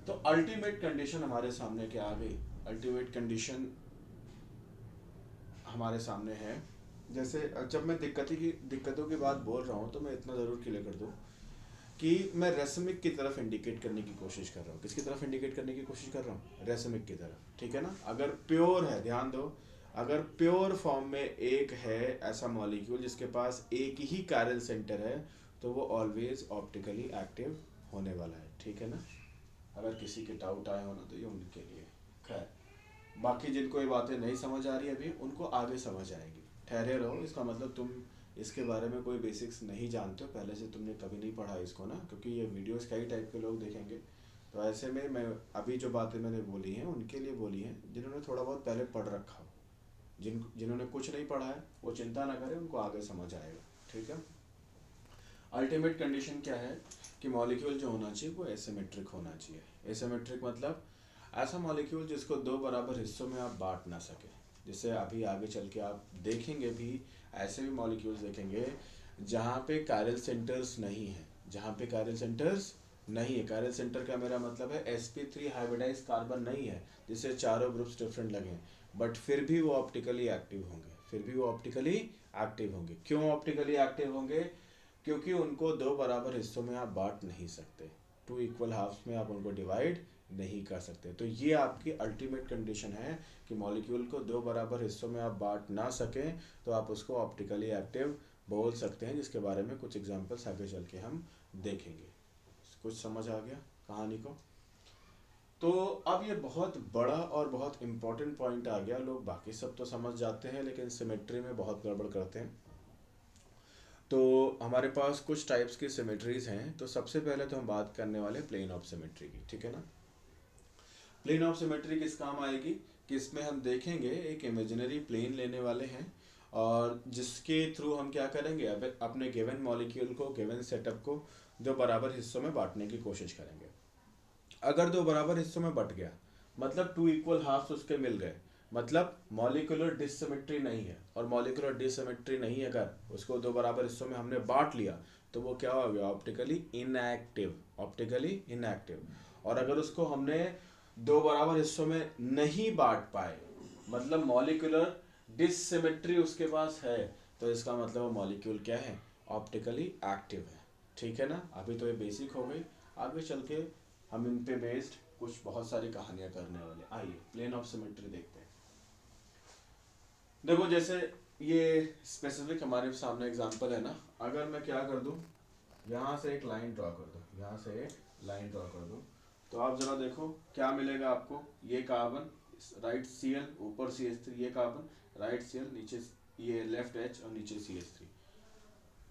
तो अल्टीमेट कंडीशन हमारे सामने क्या आ गई, अल्टीमेट कंडीशन हमारे सामने है। जैसे जब मैं दिक्कतों की बात बोल रहा हूँ तो मैं इतना ज़रूर क्लियर कर दूँ कि मैं रेसमिक की तरफ इंडिकेट करने की कोशिश कर रहा हूँ। किसकी तरफ इंडिकेट करने की कोशिश कर रहा हूँ, रेसमिक की तरफ, ठीक है ना। अगर प्योर है, ध्यान दो, अगर प्योर फॉर्म में एक है ऐसा मॉलिक्यूल जिसके पास एक ही कायरल सेंटर है, तो वो ऑलवेज ऑप्टिकली एक्टिव होने वाला है, ठीक है ना। अगर किसी के डाउट आए हो ना तो ये उनके लिए, खैर बाकी जिनको ये बातें नहीं समझ आ रही अभी, उनको आगे समझ आएगी, ठहरे रहो। इसका मतलब तुम इसके बारे में कोई बेसिक्स नहीं जानते हो, पहले से तुमने कभी नहीं पढ़ा इसको ना, क्योंकि ये वीडियोस कई टाइप के लोग देखेंगे। तो ऐसे में मैं अभी जो बातें मैंने बोली हैं उनके लिए बोली हैं जिन्होंने थोड़ा बहुत पहले पढ़ रखा हो। जिन्होंने कुछ नहीं पढ़ा है वो चिंता ना करें, उनको आगे समझ आएगा, ठीक है। अल्टीमेट कंडीशन क्या है कि मॉलिक्यूल जो होना चाहिए वो एसिमेट्रिक होना चाहिए। एसिमेट्रिक मतलब ऐसा मॉलिक्यूल जिसको दो बराबर हिस्सों में आप बांट ना सके। जिससे अभी आगे चल के आप देखेंगे भी, ऐसे भी मॉलिक्यूल्स देखेंगे जहाँ पे कायरल सेंटर्स नहीं है, जहाँ पे कायरल सेंटर्स नहीं है। कायरल सेंटर का मेरा मतलब है sp3 हाइब्रिडाइज कार्बन नहीं है जिससे चारों ग्रुप्स डिफरेंट लगे, बट फिर भी वो ऑप्टिकली एक्टिव होंगे, फिर भी वो ऑप्टिकली एक्टिव होंगे। क्यों ऑप्टिकली एक्टिव होंगे? क्योंकि उनको दो बराबर हिस्सों में आप बांट नहीं सकते, टू इक्वल हाफ्स में आप उनको डिवाइड नहीं कर सकते। तो ये आपकी अल्टीमेट कंडीशन है कि मॉलिक्यूल को दो बराबर हिस्सों में आप बांट ना सकें तो आप उसको ऑप्टिकली एक्टिव बोल सकते हैं, जिसके बारे में कुछ एग्जांपल्स आगे चल के हम देखेंगे। कुछ समझ आ गया कहानी को? तो अब ये बहुत बड़ा और बहुत इम्पोर्टेंट पॉइंट आ गया। लोग बाकी सब तो समझ जाते हैं लेकिन सिमेट्री में बहुत गड़बड़ करते हैं। तो हमारे पास कुछ टाइप्स की सिमेट्रीज हैं। तो सबसे पहले तो हम बात करने वाले प्लेन ऑफ सिमेट्री की, ठीक है ना। प्लेन ऑफ सिमेट्री किस काम आएगी कि इसमें हम देखेंगे एक इमेजिनरी प्लेन लेने वाले हैं और जिसके थ्रू हम क्या करेंगे, अब अपने गिवन मॉलिक्यूल को, गिवन सेटअप को दो बराबर हिस्सों में बांटने की कोशिश करेंगे। अगर दो बराबर हिस्सों में बट गया मतलब टू इक्वल हाफ्स उसके मिल गए, मतलब मॉलिक्यूलर डिसिमेट्री नहीं है। और मॉलिक्यूलर डिसिमेट्री नहीं अगर उसको दो बराबर हिस्सों में हमने बांट लिया तो वो क्या हो गया, ऑप्टिकली इनएक्टिव, ऑप्टिकली इनएक्टिव। और अगर उसको हमने दो बराबर हिस्सों में नहीं बांट पाए, मतलब मॉलिक्यूलर डिसिमेट्री उसके पास है, तो इसका मतलब वो मॉलिक्यूल क्या है, ऑप्टिकली एक्टिव है। ठीक है ना। अभी तो ये बेसिक हो गई, आगे चल के हम इन पे बेस्ड कुछ बहुत सारी कहानियां करने वाले। आइए प्लेन ऑफ सिमेट्री देखते हैं। देखो जैसे ये स्पेसिफिक हमारे सामने एग्जांपल है ना, अगर मैं क्या कर दूं, यहाँ से एक लाइन ड्रॉ कर दूं, यहाँ से एक लाइन ड्रॉ कर दूं, तो आप जरा देखो क्या मिलेगा आपको। ये कार्बन, राइट Cl, ऊपर CH3, ये कार्बन राइट Cl, नीचे ये लेफ्ट H और नीचे CH3।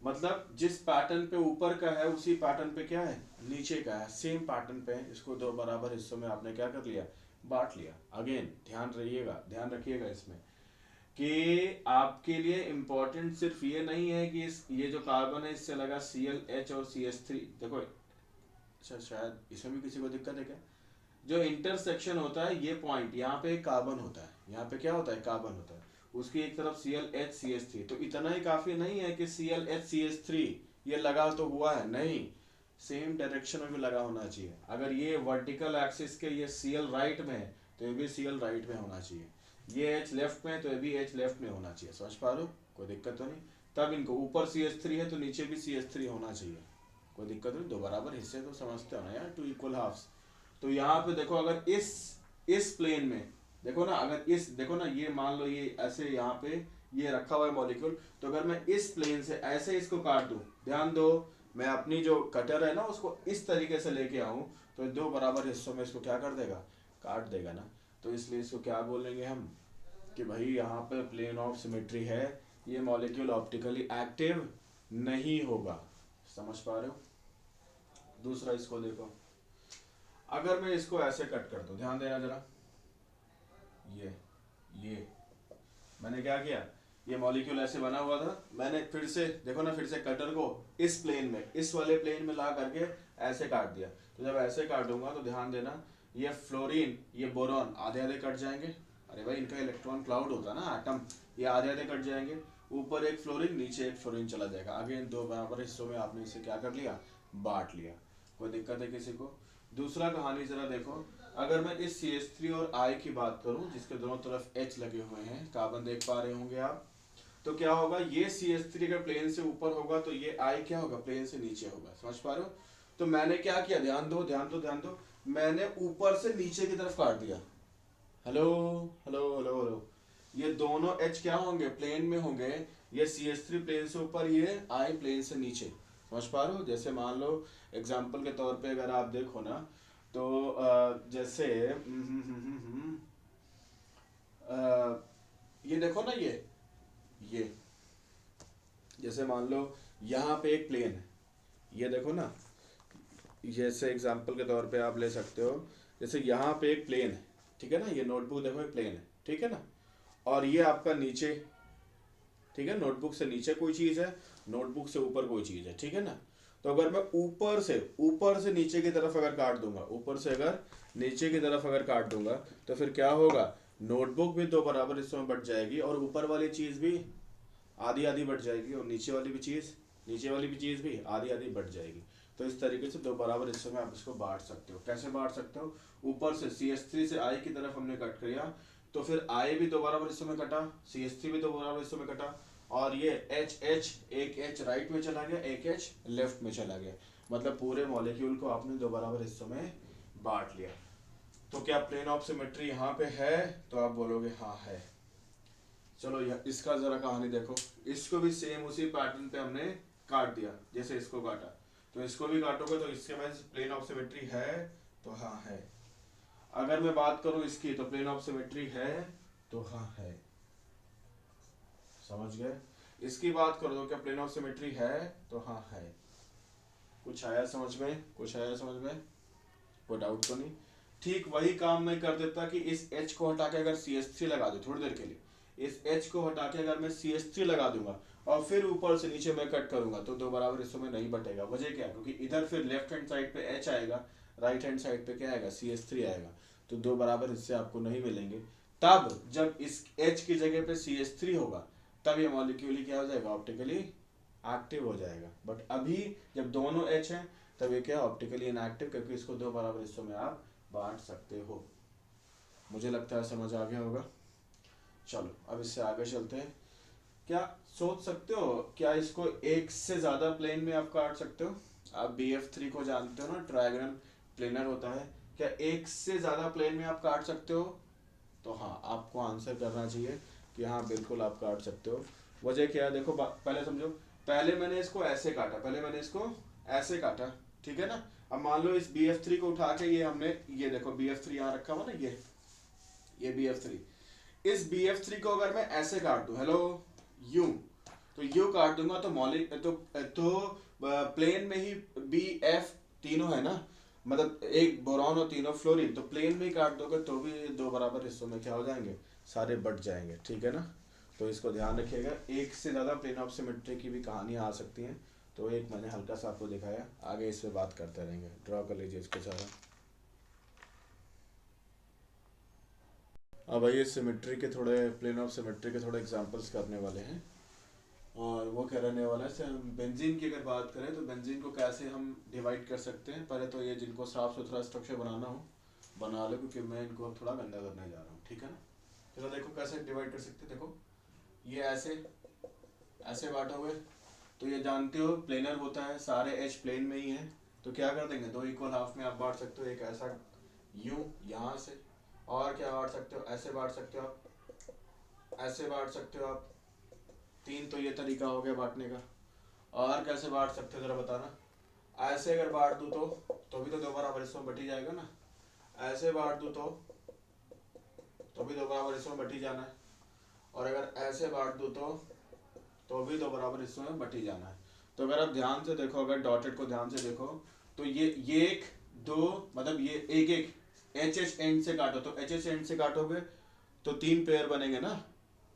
मतलब जिस पैटर्न पे ऊपर का है उसी पैटर्न पे क्या है, नीचे का है, सेम पैटर्न पे है। इसको दो बराबर हिस्सों में आपने क्या कर लिया, बांट लिया। अगेन ध्यान रखिएगा इसमें कि आपके लिए इम्पोर्टेंट सिर्फ ये नहीं है कि ये जो कार्बन है इससे लगा ClH और CH3। देखो अच्छा शायद इसमें भी किसी को दिक्कत है क्या, जो इंटरसेक्शन होता है ये पॉइंट, यहाँ पे एक कार्बन होता है, यहाँ पे क्या होता है, कार्बन होता है, उसकी एक तरफ ClH CH3, तो इतना ही काफी नहीं है कि ClH CH3 ये लगा तो हुआ है, नहीं, सेम डायरेक्शन में भी लगा होना चाहिए। अगर ये वर्टिकल एक्सिस के ये Cl राइट में है तो ये भी Cl राइट में होना चाहिए, ये H लेफ्ट में है तो ये भी H लेफ्ट में होना चाहिए। समझ पा रहे हो, कोई दिक्कत तो नहीं। तब इनको ऊपर CH3 है तो नीचे भी CH3 होना चाहिए, कोई दिक्कत नहीं। दो बराबर हिस्से तो समझते हो ना यार, टू इक्वल हाफ्स। तो यहाँ पे देखो अगर इस प्लेन में देखो ना, अगर इस देखो ना, ये मान लो ये ऐसे यहाँ पे ये रखा हुआ है मॉलिक्यूल, तो अगर मैं इस प्लेन से ऐसे इसको काट दूं, ध्यान दो, मैं अपनी जो कटर है ना उसको इस तरीके से लेके आऊं तो दो बराबर हिस्सों में इसको क्या कर देगा, काट देगा ना। तो इसलिए इसको क्या बोलेंगे हम कि भाई यहाँ पे प्लेन ऑफ सिमेट्री है, ये मॉलिक्यूल ऑप्टिकली एक्टिव नहीं होगा। समझ पा रहे हो। दूसरा इसको देखो, अगर मैं इसको ऐसे कट कर दूं, ध्यान देना जरा, ये मैंने क्या किया, ये मॉलिक्यूल ऐसे बना हुआ था, मैंने फिर से देखो ना, फिर से कटर को इस प्लेन में, इस वाले प्लेन में ला करके ऐसे काट दिया। तो जब ऐसे काटूंगा तो ध्यान देना, ये फ्लोरीन ये बोरॉन आधे आधे कट जाएंगे। अरे भाई इनका इलेक्ट्रॉन क्लाउड होता है ना, एटम, ये आधे आधे कट जाएंगे। ऊपर एक फ्लोरीन नीचे एक फ्लोरीन चला जाएगा। अगेन दो बराबर हिस्सों में आपने इसे क्या कर लिया, बांट लिया। कोई दिक्कत है किसी को? दूसरा कहानी जरा देखो, अगर मैं इस CH3 और I की बात करूं जिसके दोनों तरफ H लगे हुए हैं, कार्बन देख पा रहे होंगे आप, तो क्या होगा, ये CH3 अगर प्लेन से ऊपर होगा तो ये I क्या होगा, प्लेन से नीचे होगा। समझ पा रहे हो। तो मैंने क्या किया, ध्यान दो, मैंने ऊपर से नीचे की तरफ काट दिया। हेलो हेलो हेलो हेलो, ये दोनों H क्या होंगे, प्लेन में होंगे। ये CH3 प्लेन से ऊपर, ये I प्लेन से नीचे। समझ पा रहे हो। जैसे मान लो एग्जाम्पल के तौर पे अगर आप देखो ना, तो जैसे ये देखो ना, ये जैसे मान लो यहाँ पे एक प्लेन है, ये देखो ना, जैसे एग्जाम्पल के तौर पे आप ले सकते हो, जैसे यहाँ पे एक प्लेन है, ठीक है ना, ये नोटबुक देखो एक प्लेन है, ठीक है ना, और ये आपका नीचे, ठीक है, नोटबुक से नीचे कोई चीज़ है, नोटबुक से ऊपर कोई चीज़ है, ठीक है ना। तो अगर मैं ऊपर से नीचे की तरफ अगर काट दूंगा, ऊपर से अगर नीचे की तरफ अगर काट दूंगा तो फिर क्या होगा, नोटबुक भी दो बराबर हिस्सों में बट जाएगी और ऊपर वाली चीज़ भी आधी आधी बट जाएगी और नीचे वाली भी चीज़ भी आधी आधी बट जाएगी। तो इस तरीके से दो बराबर हिस्सों में आप इसको बांट सकते हो। कैसे बांट सकते हो, ऊपर से CH3 से I की तरफ हमने कट किया तो फिर I भी 2 बराबर हिस्सों में कटा, CH3 भी 2 बराबर हिस्सों में कटा, और ये HH, एक H राइट में चला गया, एक H लेफ्ट में चला गया, मतलब पूरे मॉलिक्यूल को आपने 2 बराबर हिस्सों में बांट लिया। तो क्या प्लेन ऑफ सिमेट्री यहाँ पे है? तो आप बोलोगे हाँ है। चलो इसका जरा कहानी देखो, इसको भी सेम उसी पैटर्न पे हमने काट दिया जैसे इसको काटा, तो इसको भी काटोगे तो इसके पास प्लेन ऑफ सिमेट्री है, तो हाँ है। अगर मैं बात करूं इसकी, तो प्लेन ऑफ सिमेट्री है, तो हाँ है। समझ गए? इसकी बात करो तो क्या प्लेन ऑफ सिमेट्री है? तो हाँ है। कुछ आया समझ में? कुछ आया समझ में? कोई डाउट तो नहीं? ठीक वही काम मैं कर देता कि इस H को हटा के अगर CH3 लगा दूं थोड़ी देर के लिए, इस H को हटा के अगर मैं CH3 लगा दूंगा और फिर ऊपर से नीचे मैं कट करूंगा, तो 2 बराबर हिस्सों में नहीं बटेगा। वजह क्या है? क्योंकि इधर फिर लेफ्ट हैंड साइड पे H आएगा, राइट हैंड साइड पे क्या आएगा? CH3 आएगा, तो 2 बराबर हिस्से आपको नहीं मिलेंगे। तब जब इस H की जगह पे CH3 होगा, तब ये मॉलिक्यूल ही क्या हो जाएगा? ऑप्टिकली एक्टिव हो जाएगा। बट अभी जब दोनों H हैं, तब ये क्या? ऑप्टिकली इनएक्टिव, क्योंकि इसको 2 बराबर हिस्सों में आप बांट सकते हो। मुझे लगता है समझ आ गया होगा। चलो अब इससे आगे चलते हैं। क्या सोच सकते हो, क्या इसको एक से ज्यादा प्लेन में आप काट सकते हो? आप BF3 को जानते हो ना, ट्रायगोनल प्लेनर होता है। क्या एक से ज्यादा प्लेन में आप काट सकते हो? तो हाँ, आपको आंसर करना चाहिए कि हाँ बिल्कुल आप काट सकते हो। वजह क्या है? देखो पहले समझो, पहले मैंने इसको ऐसे काटा, पहले मैंने इसको ऐसे काटा, ठीक है ना। अब मान लो इस BF3 को उठा के ये हमने, ये देखो BF3 यहाँ रखा हुआ ना, ये BF3, इस BF3 को अगर मैं ऐसे काट दूं, हेलो, यूं, तो यूं काट दूंगा तो प्लेन में ही BF तीनों है ना, मतलब एक बोरॉन और तीनों फ्लोरीन, तो प्लेन में ही काट दोगे तो भी 2 बराबर हिस्सों में क्या हो जाएंगे? सारे बट जाएंगे, ठीक है ना। तो इसको ध्यान रखिएगा, एक से ज़्यादा प्लेन ऑफ सिमेट्री की भी कहानियाँ आ सकती हैं। तो एक मैंने हल्का सा आपको दिखाया, आगे इस पे बात करते रहेंगे। ड्रॉ कर लीजिए इसको सारा। अब आइए सिमेट्री के थोड़े, प्लेन ऑफ सिमेट्री के थोड़े एग्जांपल्स करने वाले हैं। और वो क्या रहने वाला है, बेंजीन की अगर बात करें तो बेंजीन को कैसे हम डिवाइड कर सकते हैं। पहले तो ये जिनको साफ सुथरा स्ट्रक्चर बनाना हो बना लो, क्योंकि मैं इनको थोड़ा गंदा करने जा रहा हूँ, ठीक है ना। चलो देखो कैसे डिवाइड कर सकते हैं। देखो ये ऐसे ऐसे बांटोगे तो ये जानते हो प्लेनर होता है, सारे एच प्लेन में ही हैं, तो क्या कर देंगे? 2 इक्वल हाफ में आप बांट सकते हो। एक ऐसा यूं यहाँ से, और क्या बांट सकते हो? ऐसे बांट सकते हो आप, ऐसे बांट सकते हो आप। 3 तो ये तरीका हो गया बांटने का। और कैसे बांट सकते हो जरा बताना। ऐसे अगर बांट दूँ तो भी तो 2 बराबर हिस्सों में बट ही जाएगा ना। ऐसे बांट दूँ तो भी 2 बराबर हिस्सों में बट ही जाना है। और अगर ऐसे बांट दूँ तो भी 2 बराबर हिस्सों में बट ही जाना है। तो अगर आप ध्यान से देखो, अगर डॉटेड को ध्यान से देखो, तो ये एक दो, मतलब ये एक एक एच एंड से काटो, तो एच एंड से काटोगे तो 3 पेयर बनेंगे ना,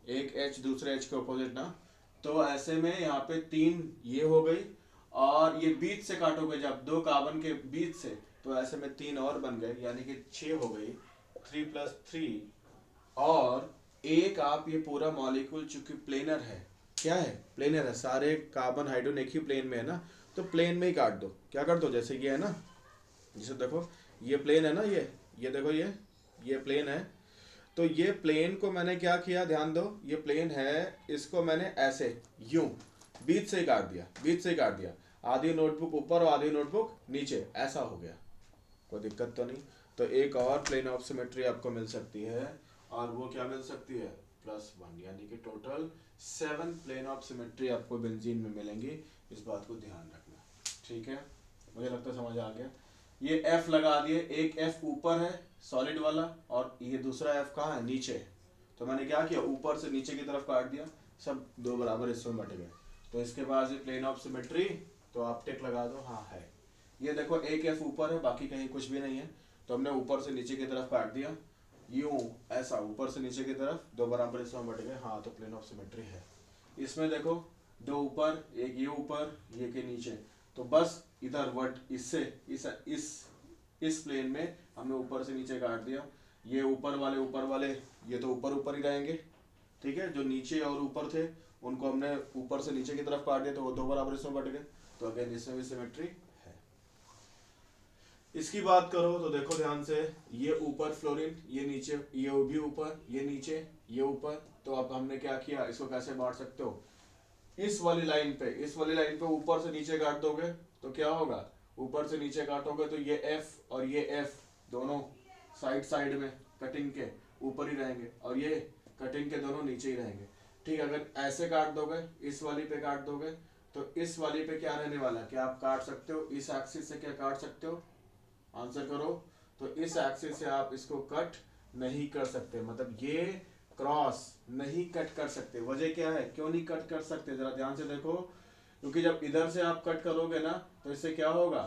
एक एच दूसरे एच के ऑपोजिट ना। तो ऐसे में यहाँ पे 3 ये हो गई, और ये बीच से काटोगे जब 2 कार्बन के बीच से, तो ऐसे में 3 और बन गए, यानी कि 6 हो गई, 3 + 3। और एक आप ये पूरा मॉलिक्यूल चूंकि प्लेनर है, क्या है? प्लेनर है, सारे कार्बन हाइड्रोजन एक ही प्लेन में है ना, तो प्लेन में ही काट दो। क्या कर दो? जैसे ये है ना, जैसे देखो ये प्लेन है ना, ये देखो ये प्लेन है। तो ये प्लेन को मैंने क्या किया, ध्यान दो, ये प्लेन है, इसको मैंने ऐसे यूं बीच से ही काट दिया, बीच से ही काट दिया। आधी नोटबुक ऊपर और आधी नोटबुक नीचे, ऐसा हो गया। कोई दिक्कत तो नहीं। तो एक और प्लेन ऑफ सिमेट्री आपको मिल सकती है, और वो क्या मिल सकती है? +1, यानी कि टोटल 7 प्लेन ऑफ सिमेट्री आपको बेंजीन में मिलेंगी। इस बात को ध्यान रखना, ठीक है। मुझे लगता है समझ आ गया। ये F लगा दिए, एक F ऊपर है सॉलिड वाला, और ये दूसरा F कहाँ है? नीचे। तो मैंने क्या किया, ऊपर से नीचे की तरफ काट दिया, सब 2 बराबर हिस्सों में बट गए। तो इसके बाद ये प्लेन ऑफ सिमेट्री, तो आप टिक लगा दो, हाँ है। ये देखो एक F ऊपर है, बाकी कहीं कुछ भी नहीं है, तो हमने ऊपर से नीचे की तरफ काट दिया, यूं ऐसा ऊपर से नीचे की तरफ 2 बराबर हिस्सों में बट गए, हाँ तो प्लेन ऑफ सिमेट्री है। इसमें देखो 2 ऊपर, एक ये ऊपर, ये के नीचे, तो बस इधर वर्ड इससे इस प्लेन में हमने ऊपर से नीचे काट दिया। ये ऊपर वाले ये तो ऊपर ऊपर ही रहेंगे, ठीक है। जो नीचे और ऊपर थे उनको हमने ऊपर से नीचे की तरफ काट दिया, तो वो 2 बराबर हिस्सों में बट गए। तो अगेन इसमें भी सिमेट्री है। इसकी बात करो तो देखो ध्यान से, ये ऊपर फ्लोरीन, ये नीचे, ये भी ऊपर, ये नीचे, ये ऊपर। तो अब हमने क्या किया, इसको कैसे बांट सकते हो, इस वाली लाइन पे, इस वाली लाइन पे ऊपर से नीचे काट दोगे तो क्या होगा, ऊपर से नीचे काटोगे तो ये एफ और ये एफ दोनों साइड साइड में कटिंग के ऊपर ही रहेंगे और ये कटिंग के दोनों नीचे ही रहेंगे। ठीक है, अगर ऐसे काट दोगे, इस वाली पे काट दोगे तो इस वाली पे क्या रहने वाला है, क्या आप काट सकते हो इस एक्सिस से, क्या काट सकते हो, आंसर करो। तो इस एक्सिस से आप इसको कट नहीं कर सकते, मतलब ये क्रॉस नहीं कट कर सकते। वजह क्या है, क्यों नहीं कट कर सकते, जरा ध्यान से देखो, क्योंकि जब इधर से आप कट करोगे ना तो इससे क्या होगा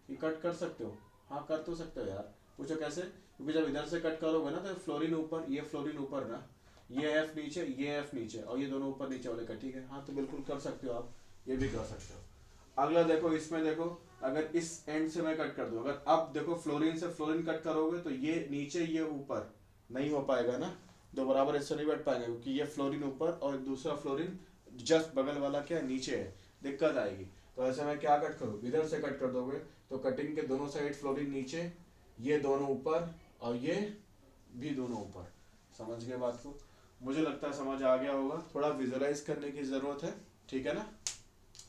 कि कट कर सकते हो, हाँ कर तो सकते हो यार, पूछो कैसे, क्योंकि जब इधर से कट करोगे ना तो फ्लोरीन ऊपर, ये फ्लोरीन ऊपर ना, ये एफ नीचे, ये एफ नीचे और ये दोनों ऊपर नीचे वाले का, ठीक है, हाँ तो बिल्कुल कर सकते हो आप, ये भी कर सकते हो। अगला देखो, इसमें देखो, अगर इस एंड से मैं कट कर दूं, अगर अब देखो फ्लोरीन से फ्लोरीन कट करोगे तो ये नीचे ये ऊपर नहीं हो पाएगा ना, दो बराबर हिस्से नहीं बैठ पाएंगे, क्योंकि ये फ्लोरीन ऊपर और दूसरा फ्लोरीन जस्ट बगल वाला क्या नीचे है, दिक्कत आएगी। तो ऐसे मैं क्या कट करूँ, इधर से कट कर दोगे तो कटिंग के दोनों साइड फ्लोरीन नीचे, ये दोनों ऊपर और ये भी दोनों ऊपर। समझ गए बात को, मुझे लगता है समझ आ गया होगा, थोड़ा विजुअलाइज करने की जरूरत है, ठीक है ना।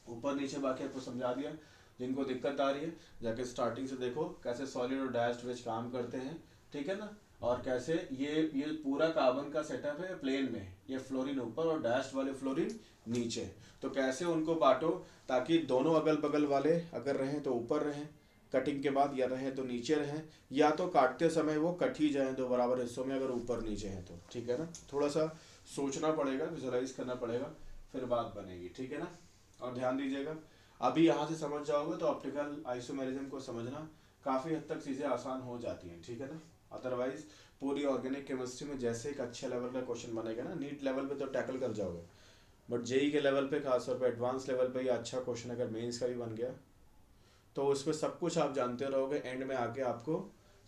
ऊपर नीचे बाकी आपको समझा दिया, जिनको दिक्कत आ रही है जाके स्टार्टिंग से देखो कैसे सॉलिड और डैश्ड वेज काम करते हैं, ठीक है ना। और कैसे ये पूरा कार्बन का सेटअप है प्लेन में, ये फ्लोरीन ऊपर और डैश्ड वाले फ्लोरीन नीचे, तो कैसे उनको बांटो ताकि दोनों अगल बगल वाले अगर रहें तो ऊपर रहें कटिंग के बाद, या रहें तो नीचे रहें, या तो काटते समय वो कट ही जाए दो बराबर हिस्सों में अगर ऊपर नीचे हैं तो, ठीक है ना। थोड़ा सा सोचना पड़ेगा, विजुअलाइज करना पड़ेगा, फिर बात बनेगी, ठीक है ना। और ध्यान दीजिएगा, अभी यहाँ से समझ जाओगे तो ऑप्टिकल आइसोमेरिज्म को समझना काफ़ी हद तक चीज़ें आसान हो जाती हैं, ठीक है ना। अदरवाइज पूरी ऑर्गेनिक केमिस्ट्री में जैसे एक अच्छे लेवल का क्वेश्चन बनेगा ना, नीट लेवल पे तो टैकल कर जाओगे, बट जेई के लेवल पे खासतौर पे एडवांस लेवल पे ये अच्छा क्वेश्चन अगर मेंस का भी बन गया तो उसमें सब कुछ आप जानते रहोगे, एंड में आके आपको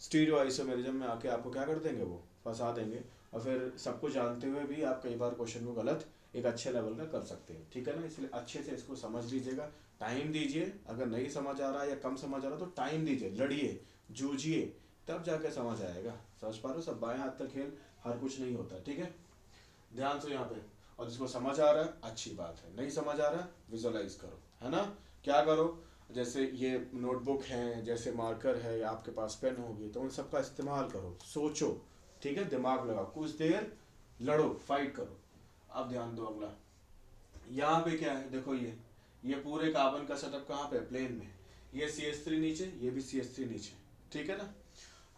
स्टीरियो आइसोमेरिज्म में आके आपको क्या कर देंगे, वो फंसा देंगे, और फिर सब कुछ जानते हुए भी आप कई बार क्वेश्चन को गलत एक अच्छे लेवल का कर सकते हैं, ठीक है ना। इसलिए अच्छे से इसको समझ लीजिएगा, टाइम दीजिए, अगर नहीं समझ आ रहा है या कम समझ आ रहा है तो टाइम दीजिए, लड़िए, जूझिए, तब जाके समझ आएगा। समझ पा रहे हो, सब बाएं हाथ का खेल, हर कुछ नहीं होता, ठीक है। ध्यान से यहाँ पे, और जिसको समझ आ रहा है अच्छी बात है, नहीं समझ आ रहा है विजुअलाइज करो, है ना। क्या करो, जैसे ये नोटबुक है, जैसे मार्कर है, या आपके पास पेन होगी तो उन सब का इस्तेमाल करो, सोचो, ठीक है, दिमाग लगाओ, कुछ देर लड़ो, फाइट करो। अब ध्यान दो अगला, यहाँ पे क्या है देखो, ये पूरे कार्बन का सेटअप कहाँ पे, प्लेन में, ये CH3 नीचे, ये भी CH3 नीचे, ठीक है ना।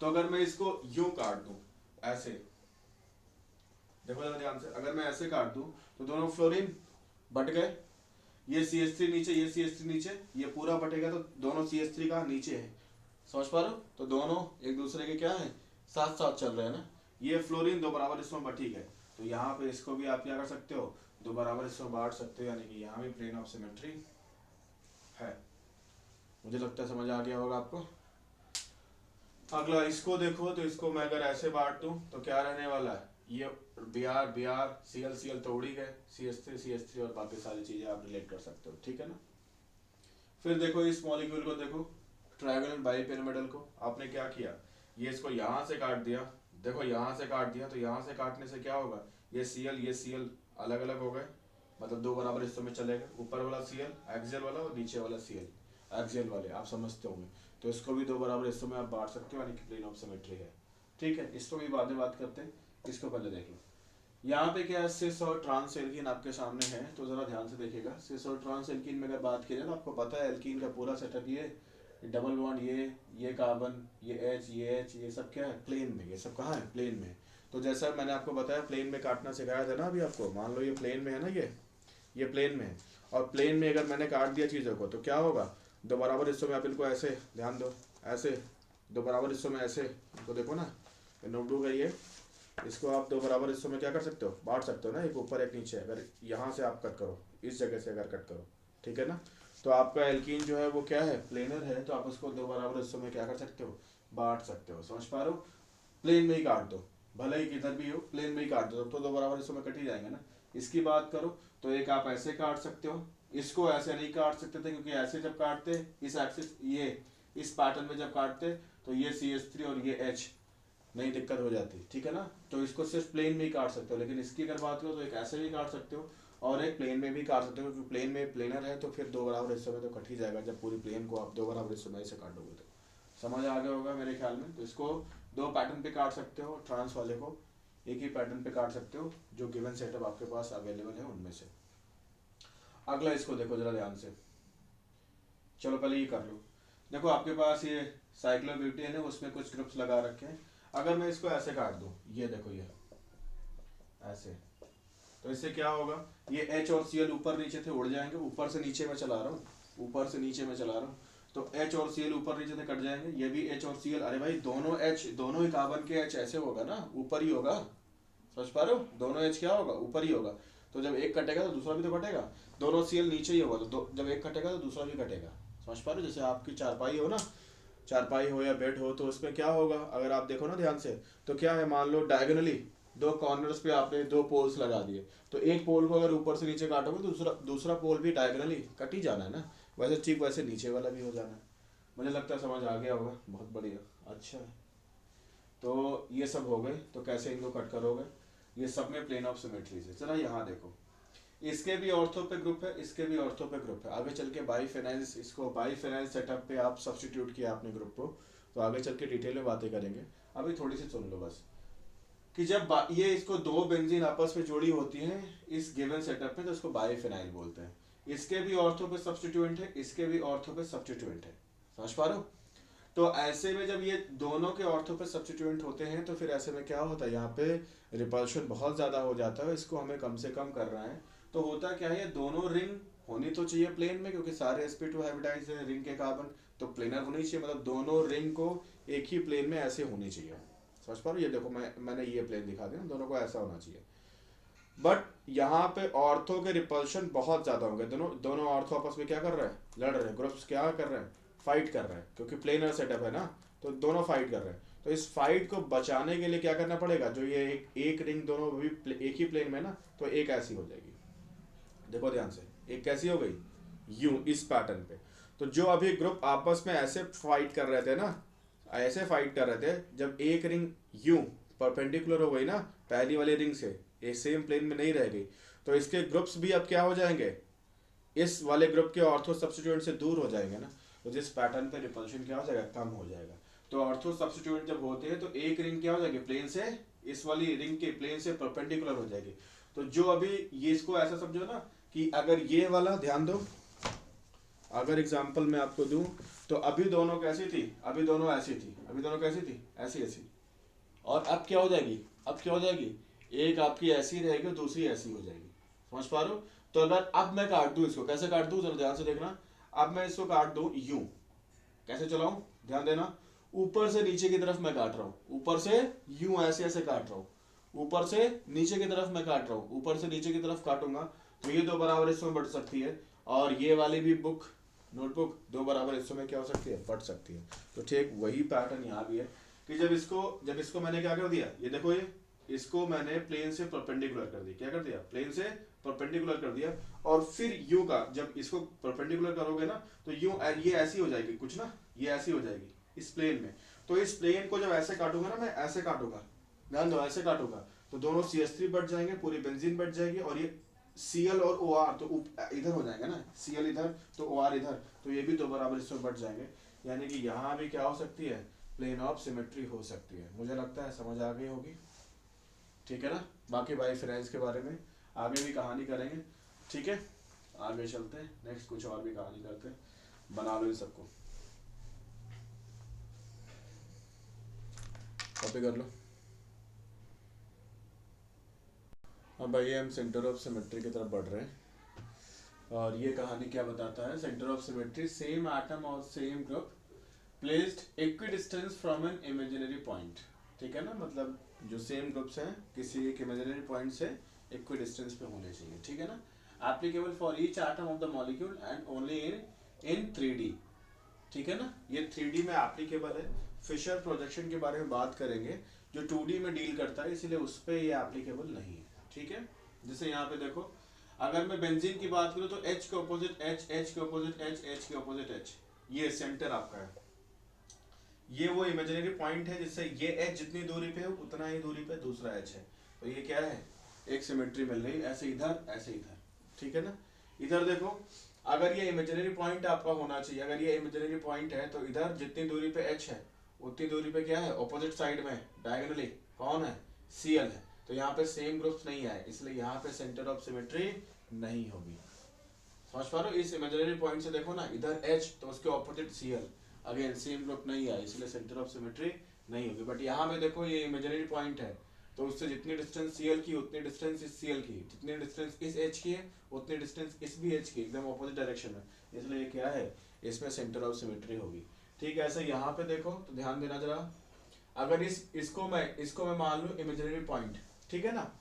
तो अगर मैं इसको यूं काट दूं ऐसे, देखो जरा ध्यान से, अगर मैं ऐसे काट दूं तो दोनों फ्लोरीन बट गए, ये CH3 नीचे, ये CH3 नीचे, ये पूरा बटेगा तो दोनों CH3 का नीचे है, समझ पा रहे हो, तो दोनों एक दूसरे के क्या है, साथ साथ चल रहे हैं ना। ये फ्लोरीन दो बराबर हिस्सों में बटी गए, तो यहाँ पे इसको भी आप क्या कर सकते हो, दो बराबर हिस्सों में बांट सकते हो, यानी कि यहाँ भी प्लेन ऑफ सिमेट्री है। मुझे लगता है समझ आ गया होगा आपको। अगला इसको देखो, तो इसको मैं अगर ऐसे बांट दूं तो क्या रहने वाला है, ये Br Cl तो उड़ ही गए, CH3 और बाकी सारी चीजें आप रिलेट कर सकते हो, ठीक है ना। फिर देखो इस मॉलिक्यूल को देखो, ट्रायंगल बाइपिरामिडल को, आपने क्या किया, ये इसको यहाँ से काट दिया, देखो यहाँ से काट दिया, तो यहाँ से काटने से क्या होगा, ये Cl अलग अलग हो गए, मतलब दो बराबर हिस्सों में चले गए, ऊपर वाला Cl एक्सियल वाला और नीचे वाला Cl एक्सियल वाले, आप समझते होंगे। तो इसको भी दो बराबर हिस्सों में आप बांट सकते हो, यानी कि प्लेन ऑफ सिमेट्री है, ठीक है। इसको भी बाद में बात करते हैं, इसको पहले देख लो। यहाँ पे क्या है, सिस और ट्रांस एल्कीन आपके सामने है, तो जरा ध्यान से देखिएगा। सिस और ट्रांस एल्कीन में अगर बात की जाए तो आपको पता है एल्कीन का पूरा सेटअप ये डबल बॉन्ड, ये कार्बन, ये H, ये सब क्या है प्लेन में, ये सब कहाँ है प्लेन में। तो जैसा मैंने आपको बताया प्लेन में काटना सिखाया था ना अभी आपको, मान लो ये प्लेन में है ना, ये प्लेन में है, और प्लेन में अगर मैंने काट दिया चीज़ों को तो क्या होगा, दो बराबर हिस्सों में आप इनको ऐसे ध्यान दो, ऐसे दो बराबर हिस्सों में ऐसे, इनको देखो ना, नोटबुक है ये, इसको आप दो बराबर हिस्सों में क्या कर सकते हो, बांट सकते हो ना, एक ऊपर एक नीचे। अगर यहाँ से आप कट करो, इस जगह से अगर कट करो, ठीक है ना, तो आपका एल्कीन जो है वो क्या है, प्लेनर है, तो आप उसको दो बराबर हिस्सों में क्या कर सकते हो, बांट सकते हो। समझ पा रहे हो, प्लेन में ही काट दो, भले ही किधर भी हो प्लेन में ही काट दो, तो दो बराबर हिस्सों में कट ही जाएंगे ना। इसकी बात करो तो एक आप ऐसे काट सकते हो, इसको ऐसे नहीं काट सकते थे, क्योंकि ऐसे जब काटते इस एक्सिस, ये इस पैटर्न में जब काटते तो ये CH3 और ये H नहीं दिक्कत हो जाती, ठीक है ना। तो इसको सिर्फ प्लेन में ही काट सकते हो, लेकिन इसकी अगर बात करो तो एक ऐसे भी काट सकते हो और एक प्लेन में भी काट सकते हो, क्योंकि प्लेन में प्लेनर है तो फिर 2 बराबर हिस्सों में तो कट ही जाएगा जब पूरी प्लेन को आप 2 बराबर हिस्सों में ऐसे काटोगे तो। समझ आ गया होगा मेरे ख्याल में। तो इसको 2 पैटर्न पे काट सकते हो, ट्रांस वाले को एक ही पैटर्न पे काट सकते हो जो गिवन सेटअप आपके पास अवेलेबल है उनमें से। अगला इसको देखो जरा ध्यान से, चलो पहले ये कर लो। देखो आपके पास ये साइक्लोब्यूटेन है, उसमें कुछ ग्रुप्स लगा रखे हैं। अगर मैं इसको ऐसे काट दूं, ये देखो ये ऐसे, तो इससे क्या होगा, ये H और Cl ऊपर नीचे थे उड़ जाएंगे, ऊपर से नीचे में चला रहा हूँ, ऊपर से नीचे में चला रहा हूँ, तो H और Cl ऊपर नीचे से कट जाएंगे, ये भी H और Cl, अरे भाई दोनों H, दोनों ही कार्बन के H ऐसे होगा ना, ऊपर ही होगा, समझ पा रहे हो, दोनों H क्या होगा, ऊपर ही होगा। तो जब एक कटेगा तो दूसरा भी तो कटेगा, दोनों Cl नीचे ही होगा तो जब एक कटेगा तो दूसरा भी कटेगा, समझ पा रहे हो। जैसे आपकी चारपाई हो ना, चारपाई हो या बेड हो, तो उसमें क्या होगा, अगर आप देखो ना ध्यान से, तो क्या है, मान लो डायगोनली 2 कॉर्नर्स पे आपने 2 पोल्स लगा दिए, तो एक पोल को अगर ऊपर से नीचे काटोगे तो दूसरा दूसरा पोल भी डायगोनली कट ही जाना है ना, वैसे ठीक वैसे नीचे वाला भी हो जाना है। मुझे लगता है समझ आ गया होगा, बहुत बढ़िया, अच्छा है। तो ये सब हो गए, तो कैसे इनको कट करोगे, ये सब में प्लेन ऑफ सिमेट्री से। चला यहाँ देखो, इसके भी ऑर्थो पे ग्रुप है, इसके भी ऑर्थो पे ग्रुप है, आगे चल के बाईफेनाइल, इसको बाईफेनाइल सेटअप पे आप सब्स्टिट्यूट किया आपने ग्रुप को, तो आगे चल के डिटेल में बातें करेंगे। अभी थोड़ी सी सुन लो बस, कि जब ये इसको 2 बेंजीन आपस में जोड़ी होती हैं इस गिवन सेटअप में, तो इसको बाईफेनाइल बोलते हैं। इसके भी ऑर्थो पे सब्स्टिट्यूएंट है, इसके भी ऑर्थो पे सब्स्टिट्यूएंट है, समझ पा रहे हो। तो ऐसे में जब ये दोनों के ऑर्थो पे सब्स्टिट्यूएंट होते हैं तो फिर ऐसे में क्या होता है, यहाँ पे रिपल्शन बहुत ज़्यादा हो जाता है, इसको हमें कम से कम कर रहा है। तो होता क्या है, ये दोनों रिंग होनी तो चाहिए प्लेन में, क्योंकि सारे sp2 हाइब्रिडाइज है रिंग के कार्बन, तो प्लेनर होनी चाहिए, मतलब दोनों रिंग को एक ही प्लेन में ऐसे होनी चाहिए, समझ पा रहे हो। ये देखो मैंने ये प्लेन दिखा दिया, दोनों को ऐसा होना चाहिए। बट यहाँ पे ऑर्थो के रिपल्शन बहुत ज्यादा होंगे, दोनों ऑर्थो आपस में क्या कर रहे हैं, लड़ रहे हैं, ग्रुप्स क्या कर रहे हैं, फाइट कर रहे हैं, क्योंकि प्लेनर सेटअप है ना, तो दोनों फाइट कर रहे हैं। तो इस फाइट को बचाने के लिए क्या करना पड़ेगा, जो ये एक रिंग दोनों भी एक ही प्लेन में ना, तो एक ऐसी हो जाएगी, देखो ध्यान से, एक कैसी हो गई, यू इस पैटर्न पे। तो जो अभी ग्रुप आपस में ऐसे फाइट कर रहे थे ना, ऐसे फाइट कर रहे थे, जब एक रिंग यू परपेंडिकुलर हो गई ना पहली वाली रिंग से, ये सेम प्लेन में नहीं रह गई, तो इसके ग्रुप्स भी अब क्या हो जाएंगे, इस वाले ग्रुप के ऑर्थो सब्स्टिट्यूएंट से दूर हो जाएंगे ना, तो जिस पैटर्न पे रिपल्शन क्या हो जाएगा, कम हो जाएगा। तो ऑर्थो सब्स्टिट्यूएंट जब होते हैं तो एक रिंग क्या हो जाएगी, प्लेन से, इस वाली रिंग के प्लेन से परपेंडिकुलर हो जाएगी। तो जो अभी ये, इसको ऐसा समझो ना कि अगर ये वाला, ध्यान दो, अगर एग्जांपल मैं आपको दूं, तो अभी दोनों कैसी थी, अभी दोनों ऐसी थी, अभी दोनों कैसी थी, ऐसी ऐसी, और अब क्या हो जाएगी, अब क्या हो जाएगी, एक आपकी ऐसी रहेगी और दूसरी ऐसी हो जाएगी, समझ पा रहे हो। तो अगर अब मैं काट दूं इसको, कैसे काट दूं, जरा ध्यान से देखना, अब मैं इसको काट दूं यूं, कैसे चलाऊं, ध्यान देना, ऊपर से नीचे की तरफ मैं काट रहा हूं, ऊपर से यूं ऐसे ऐसे काट रहा हूं, ऊपर से नीचे की तरफ मैं काट रहा हूं, ऊपर से नीचे की तरफ काटूंगा तो ये 2 बराबर हिस्सों में बढ़ सकती है, और ये वाली भी बुक नोटबुक 2 बराबर हिस्सों में क्या हो सकती है, बढ़ सकती है। तो ठीक वही पैटर्न यहाँ भी है, कि जब इसको मैंने क्या कर दिया, ये देखो, ये इसको मैंने प्लेन से परपेंडिकुलर कर दिया, क्या कर दिया, प्लेन से परपेंडिकुलर कर दिया, और फिर यू का जब इसको परपेंडिकुलर करोगे ना, तो यू ये ऐसी हो जाएगी कुछ ना, ये ऐसी हो जाएगी इस प्लेन में। तो इस प्लेन को जब ऐसे काटूंगा ना, मैं ऐसे काटूंगा, ध्यान दो, ऐसे काटूंगा, तो दोनों CH3 बढ़ जाएंगे, पूरी बेंजीन बढ़ जाएगी, और ये Cl और OR तो इधर हो जाएंगे ना, Cl इधर तो OR इधर, तो ये भी 2 बराबर हिस्सों बढ़ जाएंगे, यानी कि यहाँ भी क्या हो सकती है, प्लेन ऑफ सिमेट्री हो सकती है। मुझे लगता है समझ आ गई होगी, ठीक है ना। बाकी बाईफेनाइल्स के बारे में आगे भी कहानी करेंगे, ठीक है। आगे चलते हैं, नेक्स्ट कुछ और भी कहानी करते हैं, बना लो इन सबको, कॉपी कर लो। अब भाई हम सेंटर ऑफ सिमेट्री की तरफ बढ़ रहे हैं, और ये कहानी क्या बताता है, centre of symmetry, same atom और same group placed equidistance from an imaginary point, ठीक है ना, मतलब जो सेम ग्रुप्स हैं किसी एक इमेजिनरी पॉइंट से इक्विडिस्टेंस पे होने चाहिए, ठीक है ना। Applicable for each atom of the molecule and only in 3D, ठीक है ना, ये 3D में एप्लीकेबल है। फिशर प्रोजेक्शन के बारे में बात करेंगे, जो 2D में डील करता है, इसलिए उस पर ये एप्लीकेबल नहीं है, ठीक है। जैसे यहाँ पे देखो, अगर मैं बेंजीन की बात करूँ तो H के ऑपोजिट H, H के ऑपोजिट H, H के ऑपोजिट H, ये सेंटर आपका है, ये वो इमेजिनरी पॉइंट है जिससे ये एच जितनी दूरी पे है उतना ही दूरी पे दूसरा एच है, तो ये क्या है, एक सिमेट्री मिल रही, ऐसे इधर ऐसे इधर, ठीक है ना। इधर देखो, अगर ये इमेजिनरी पॉइंट आपका होना चाहिए, अगर ये इमेजिनरी पॉइंट है तो इधर जितनी दूरी पे एच है उतनी दूरी पे क्या है, ऑपोजिट साइड में डायगोनली कौन है, सीएल है। तो यहाँ पे सेम ग्रुप्स नहीं आए, इसलिए यहाँ पे सेंटर ऑफ सिमेट्री नहीं होगी। समझ पा रहे हो, इस इमेजिनरी पॉइंट से देखो ना, इधर एच तो उसके opposite Cl, again same group नहीं आया, इसलिए सेंटर ऑफ सिमेट्री नहीं होगी। बट यहाँ पे देखो ये इमेजिनरी पॉइंट है, तो उससे जितनी डिस्टेंस सीएल की उतनी डिस्टेंस इस सीएल की, जितनी डिस्टेंस इस एच की है उतनी डिस्टेंस इस भी एच की, एकदम ऑपोजिट डायरेक्शन में, इसलिए ये क्या है, इसमें सेंटर ऑफ सिमेट्री होगी। ठीक है, ऐसे यहाँ पे देखो तो ध्यान देना जरा, अगर इसको मैं मान लूं इमेजिनरी पॉइंट, ठीक है ना,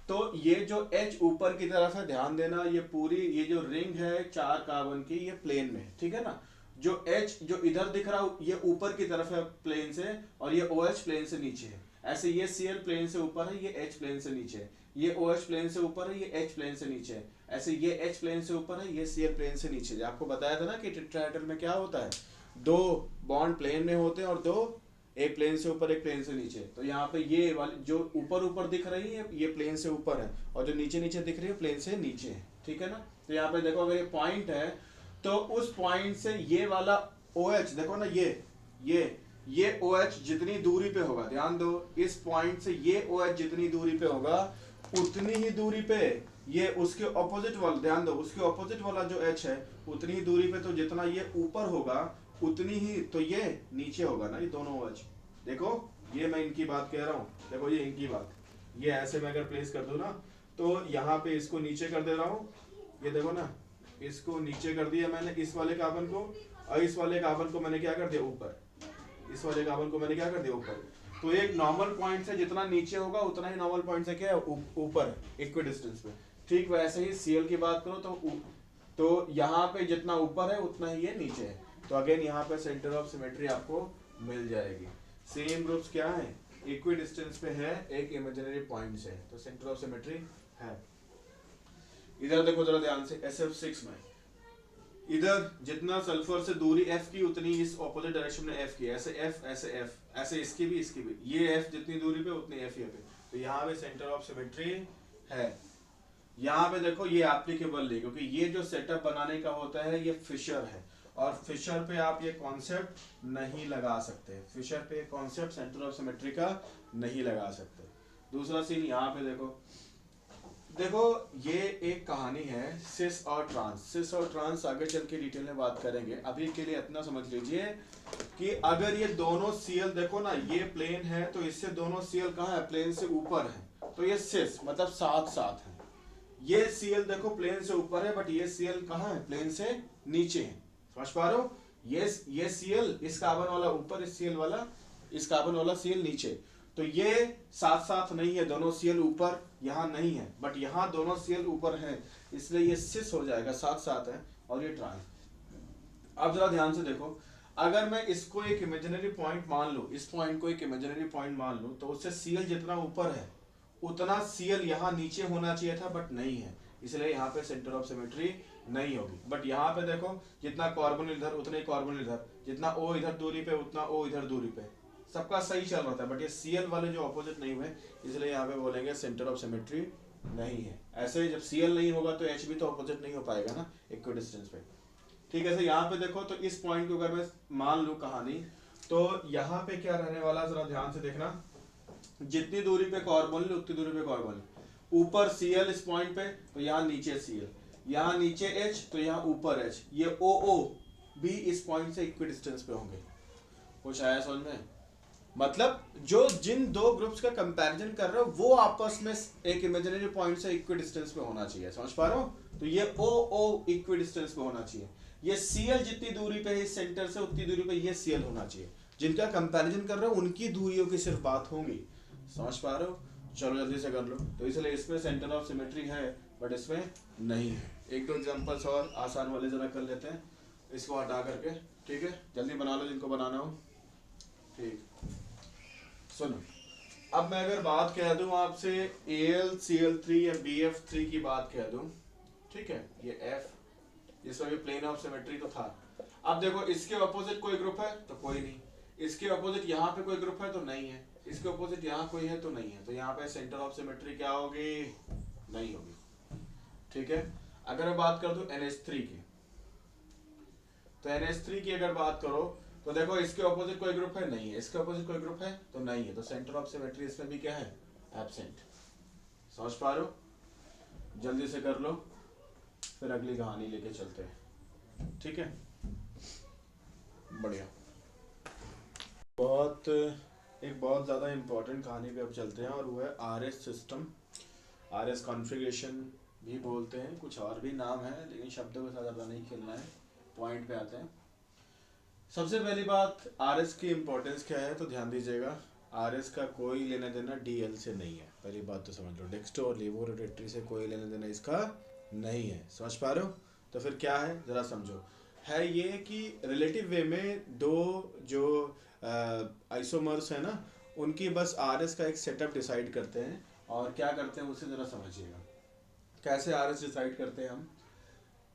तो ये जो H ऊपर की तरफ है, ध्यान देना, ये पूरी ये जो रिंग है 4 कार्बन की, ये प्लेन में है, ठीक है ना। जो H जो इधर दिख रहा है ये ऊपर की तरफ है प्लेन से, और ये OH प्लेन से नीचे है। ऐसे ये Cl प्लेन से ऊपर है, ये H प्लेन से नीचे है, ये OH प्लेन से ऊपर है, ये H प्लेन से नीचे है। ऐसे ये H प्लेन से ऊपर है, ये Cl प्लेन से नीचे है। आपको बताया था ना कि टेट्राहेड्रल में क्या होता है, 2 बॉन्ड प्लेन में होते हैं और 2 एक प्लेन से ऊपर एक प्लेन से नीचे। तो यहाँ पे ये वाली जो ऊपर ऊपर दिख रही है ये प्लेन से ऊपर है, और जो नीचे नीचे दिख रही है प्लेन से नीचे है, ठीक है ना। तो यहाँ पे देखो, अगर ये पॉइंट है तो उस पॉइंट से ये वाला OH देखो ना, ये OH जितनी दूरी पे होगा, ध्यान दो, इस पॉइंट से ये OH जितनी दूरी पे होगा उतनी ही दूरी पे ये उसके ऑपोजिट वाला, ध्यान दो, उसके ऑपोजिट वाला जो H है उतनी ही दूरी पे, तो जितना ये ऊपर होगा उतनी ही तो ये नीचे होगा ना, ये दोनों OH। देखो ये मैं इनकी बात कह रहा हूँ, देखो ये इनकी बात, ये ऐसे मैं अगर प्लेस कर दूं ना, तो यहाँ पे इसको नीचे कर दे रहा हूँ, ये देखो ना, इसको नीचे कर दिया मैंने इस वाले कार्बन को, और इस वाले कार्बन को मैंने क्या कर दिया ऊपर, इस वाले कार्बन को मैंने क्या कर दिया ऊपर। तो एक नॉर्मल पॉइंट से जितना नीचे होगा उतना ही नॉर्मल पॉइंट से क्या है, ऊपर, इक्वल डिस्टेंस पे। ठीक वैसे ही Cl की बात करो तो यहाँ पे जितना ऊपर है उतना ही ये नीचे है, तो अगेन यहाँ पे सेंटर ऑफ सिमेट्री आपको मिल जाएगी। सेम ग्रुप्स क्या है, इक्वल डिस्टेंस पे है एक इमेजिनरी पॉइंट से, तो सेंटर ऑफ सिमेट्री है। इधर देखो जरा ध्यान से, SF6 में इधर जितना सल्फर से दूरी F की उतनी इस ऑपोजिट डायरेक्शन में F की, ऐसे F ऐसे F ऐसे इसकी भी ये F जितनी दूरी पे उतनी F ये पे, तो यहाँ पे सेंटर ऑफ सिमेट्री है। यहाँ पे देखो ये एप्लीकेबल नहीं, क्योंकि ये जो सेटअप बनाने का होता है ये फिशर है, और फिशर पे आप ये कॉन्सेप्ट नहीं लगा सकते, फिशर पे कॉन्सेप्ट सेंटर ऑफ सिमेट्री का नहीं लगा सकते। दूसरा सीन यहाँ पे देखो ये एक कहानी है सिस और ट्रांस आगे चल के डिटेल में बात करेंगे, अभी के लिए इतना समझ लीजिए कि अगर ये दोनों Cl देखो ना, ये प्लेन है तो इससे दोनों Cl कहाँ है, प्लेन से ऊपर है, तो ये सिस मतलब साथ साथ है। ये Cl देखो प्लेन से ऊपर है, बट ये Cl कहाँ है, प्लेन से नीचे है। समझ पा रहे हो, ये Cl इस कार्बन वाला ऊपर, इस कार्बन वाला Cl नीचे, तो ये साथ साथ नहीं है, दोनों Cl ऊपर यहाँ नहीं है, बट यहाँ दोनों Cl ऊपर है, इसलिए ये सिस हो जाएगा, साथ साथ है, और ये ट्रांस। अब जरा ध्यान से देखो, अगर मैं इसको एक इमेजिनरी पॉइंट मान लूं, इस पॉइंट को एक इमेजिनरी पॉइंट मान लूं, तो उससे Cl जितना ऊपर है उतना Cl यहाँ नीचे होना चाहिए था, बट नहीं है, इसलिए यहाँ पे सेंटर ऑफ सिमेट्री नहीं होगी। बट यहाँ पे देखो, जितना कार्बन इधर उतने कार्बन इधर, जितना O इधर दूरी पे उतना O इधर दूरी पे, सबका सही चल रहा था, बट ये Cl वाले जो ऑपोजिट नहीं हुए, इसलिए यहाँ पे बोलेंगे सेंटर ऑफ सिमेट्री नहीं है। ऐसे जब Cl नहीं होगा तो H भी तो ऑपोजिट नहीं हो पाएगा ना इक्वल डिस्टेंस पे। ठीक है, यहाँ पे देखो, तो इस पॉइंट को अगर मैं मान लूं कहानी, तो यहाँ पे क्या रहने वाला, जरा ध्यान से देखना, जितनी दूरी पे कार्बन ले उतनी दूरी पे कार्बन, ऊपर Cl इस पॉइंट पे, तो यहाँ नीचे Cl, यहाँ नीचे H, तो यहाँ ऊपर H, ये OO भी इस पॉइंट से इक्वल डिस्टेंस पे होंगे। कुछ आया समझ में, मतलब जो जिन दो ग्रुप्स का कंपैरिजन कर रहे हो वो आपस में एक इमेजिनरी पॉइंट से इक्वल डिस्टेंस पे होना चाहिए। समझ पा रहे हो, तो ये OO इक्वल डिस्टेंस पे होना चाहिए, ये Cl जितनी दूरी पे है इस सेंटर से उतनी दूरी पे ये Cl होना चाहिए। जिनका कंपैरिजन कर रहे हो उनकी दूरियों की सिर्फ बात होगी। समझ पा रहे हो, चलो जल्दी से कर लो। तो इसलिए इसमें सेंटर ऑफ सिमेट्री है, बट इसमें नहीं है। एक दो एग्जांपल्स और आसान वाले जरा कर लेते हैं, इसको हटा करके, ठीक है, जल्दी बना लो जिनको बनाना हो। ठीक, सुनो, अब मैं अगर बात कह दूं आपसे AlCl3 या BF3 की बात कह दूं, ठीक है, ये F, इसका भी प्लेन ऑफ सिमेट्री तो था। अब देखो इसके अपोजिट कोई ग्रुप है तो कोई नहीं, इसके अपोजिट यहाँ पे कोई ग्रुप है तो नहीं है, इसके अपोजिट यहाँ कोई है तो नहीं है, तो यहाँ पे सेंटर ऑफ सिमेट्री क्या होगी, नहीं होगी। ठीक है, अगर मैं बात कर दूं NH3 की, तो NH3 की अगर बात करो तो देखो इसके ऑपोजिट कोई ग्रुप है, नहीं है, इसके ऑपोजिट कोई ग्रुप है तो नहीं है, तो सेंटर ऑफ सिमेट्री इसमें भी क्या है, एब्सेंट। समझ पा रहे हो, जल्दी से कर लो, फिर अगली कहानी लेके चलते हैं। ठीक है, बढ़िया। एक बहुत ज़्यादा इम्पोर्टेंट कहानी पे अब चलते हैं, और वो है RS सिस्टम, RS कॉन्फ़िगरेशन भी बोलते हैं, कुछ और भी नाम है, लेकिन शब्दों के साथ ज़्यादा नहीं खेलना है, पॉइंट पे आते हैं। सबसे पहली बात, RS की इम्पोर्टेंस क्या है, तो ध्यान दीजिएगा, RS का कोई लेना देना DL से नहीं है, पहली बात तो समझ लो, डेक्स्टो और लेवोरोटेटरी से कोई लेना देना इसका नहीं है। समझ पा रहे हो, तो फिर क्या है ज़रा समझो, है ये कि रिलेटिव वे में दो जो आइसोमर्स है ना, उनकी बस RS का एक सेटअप डिसाइड करते हैं, और क्या करते हैं उसे ज़रा समझिएगा, कैसे RS डिसाइड करते हैं हम।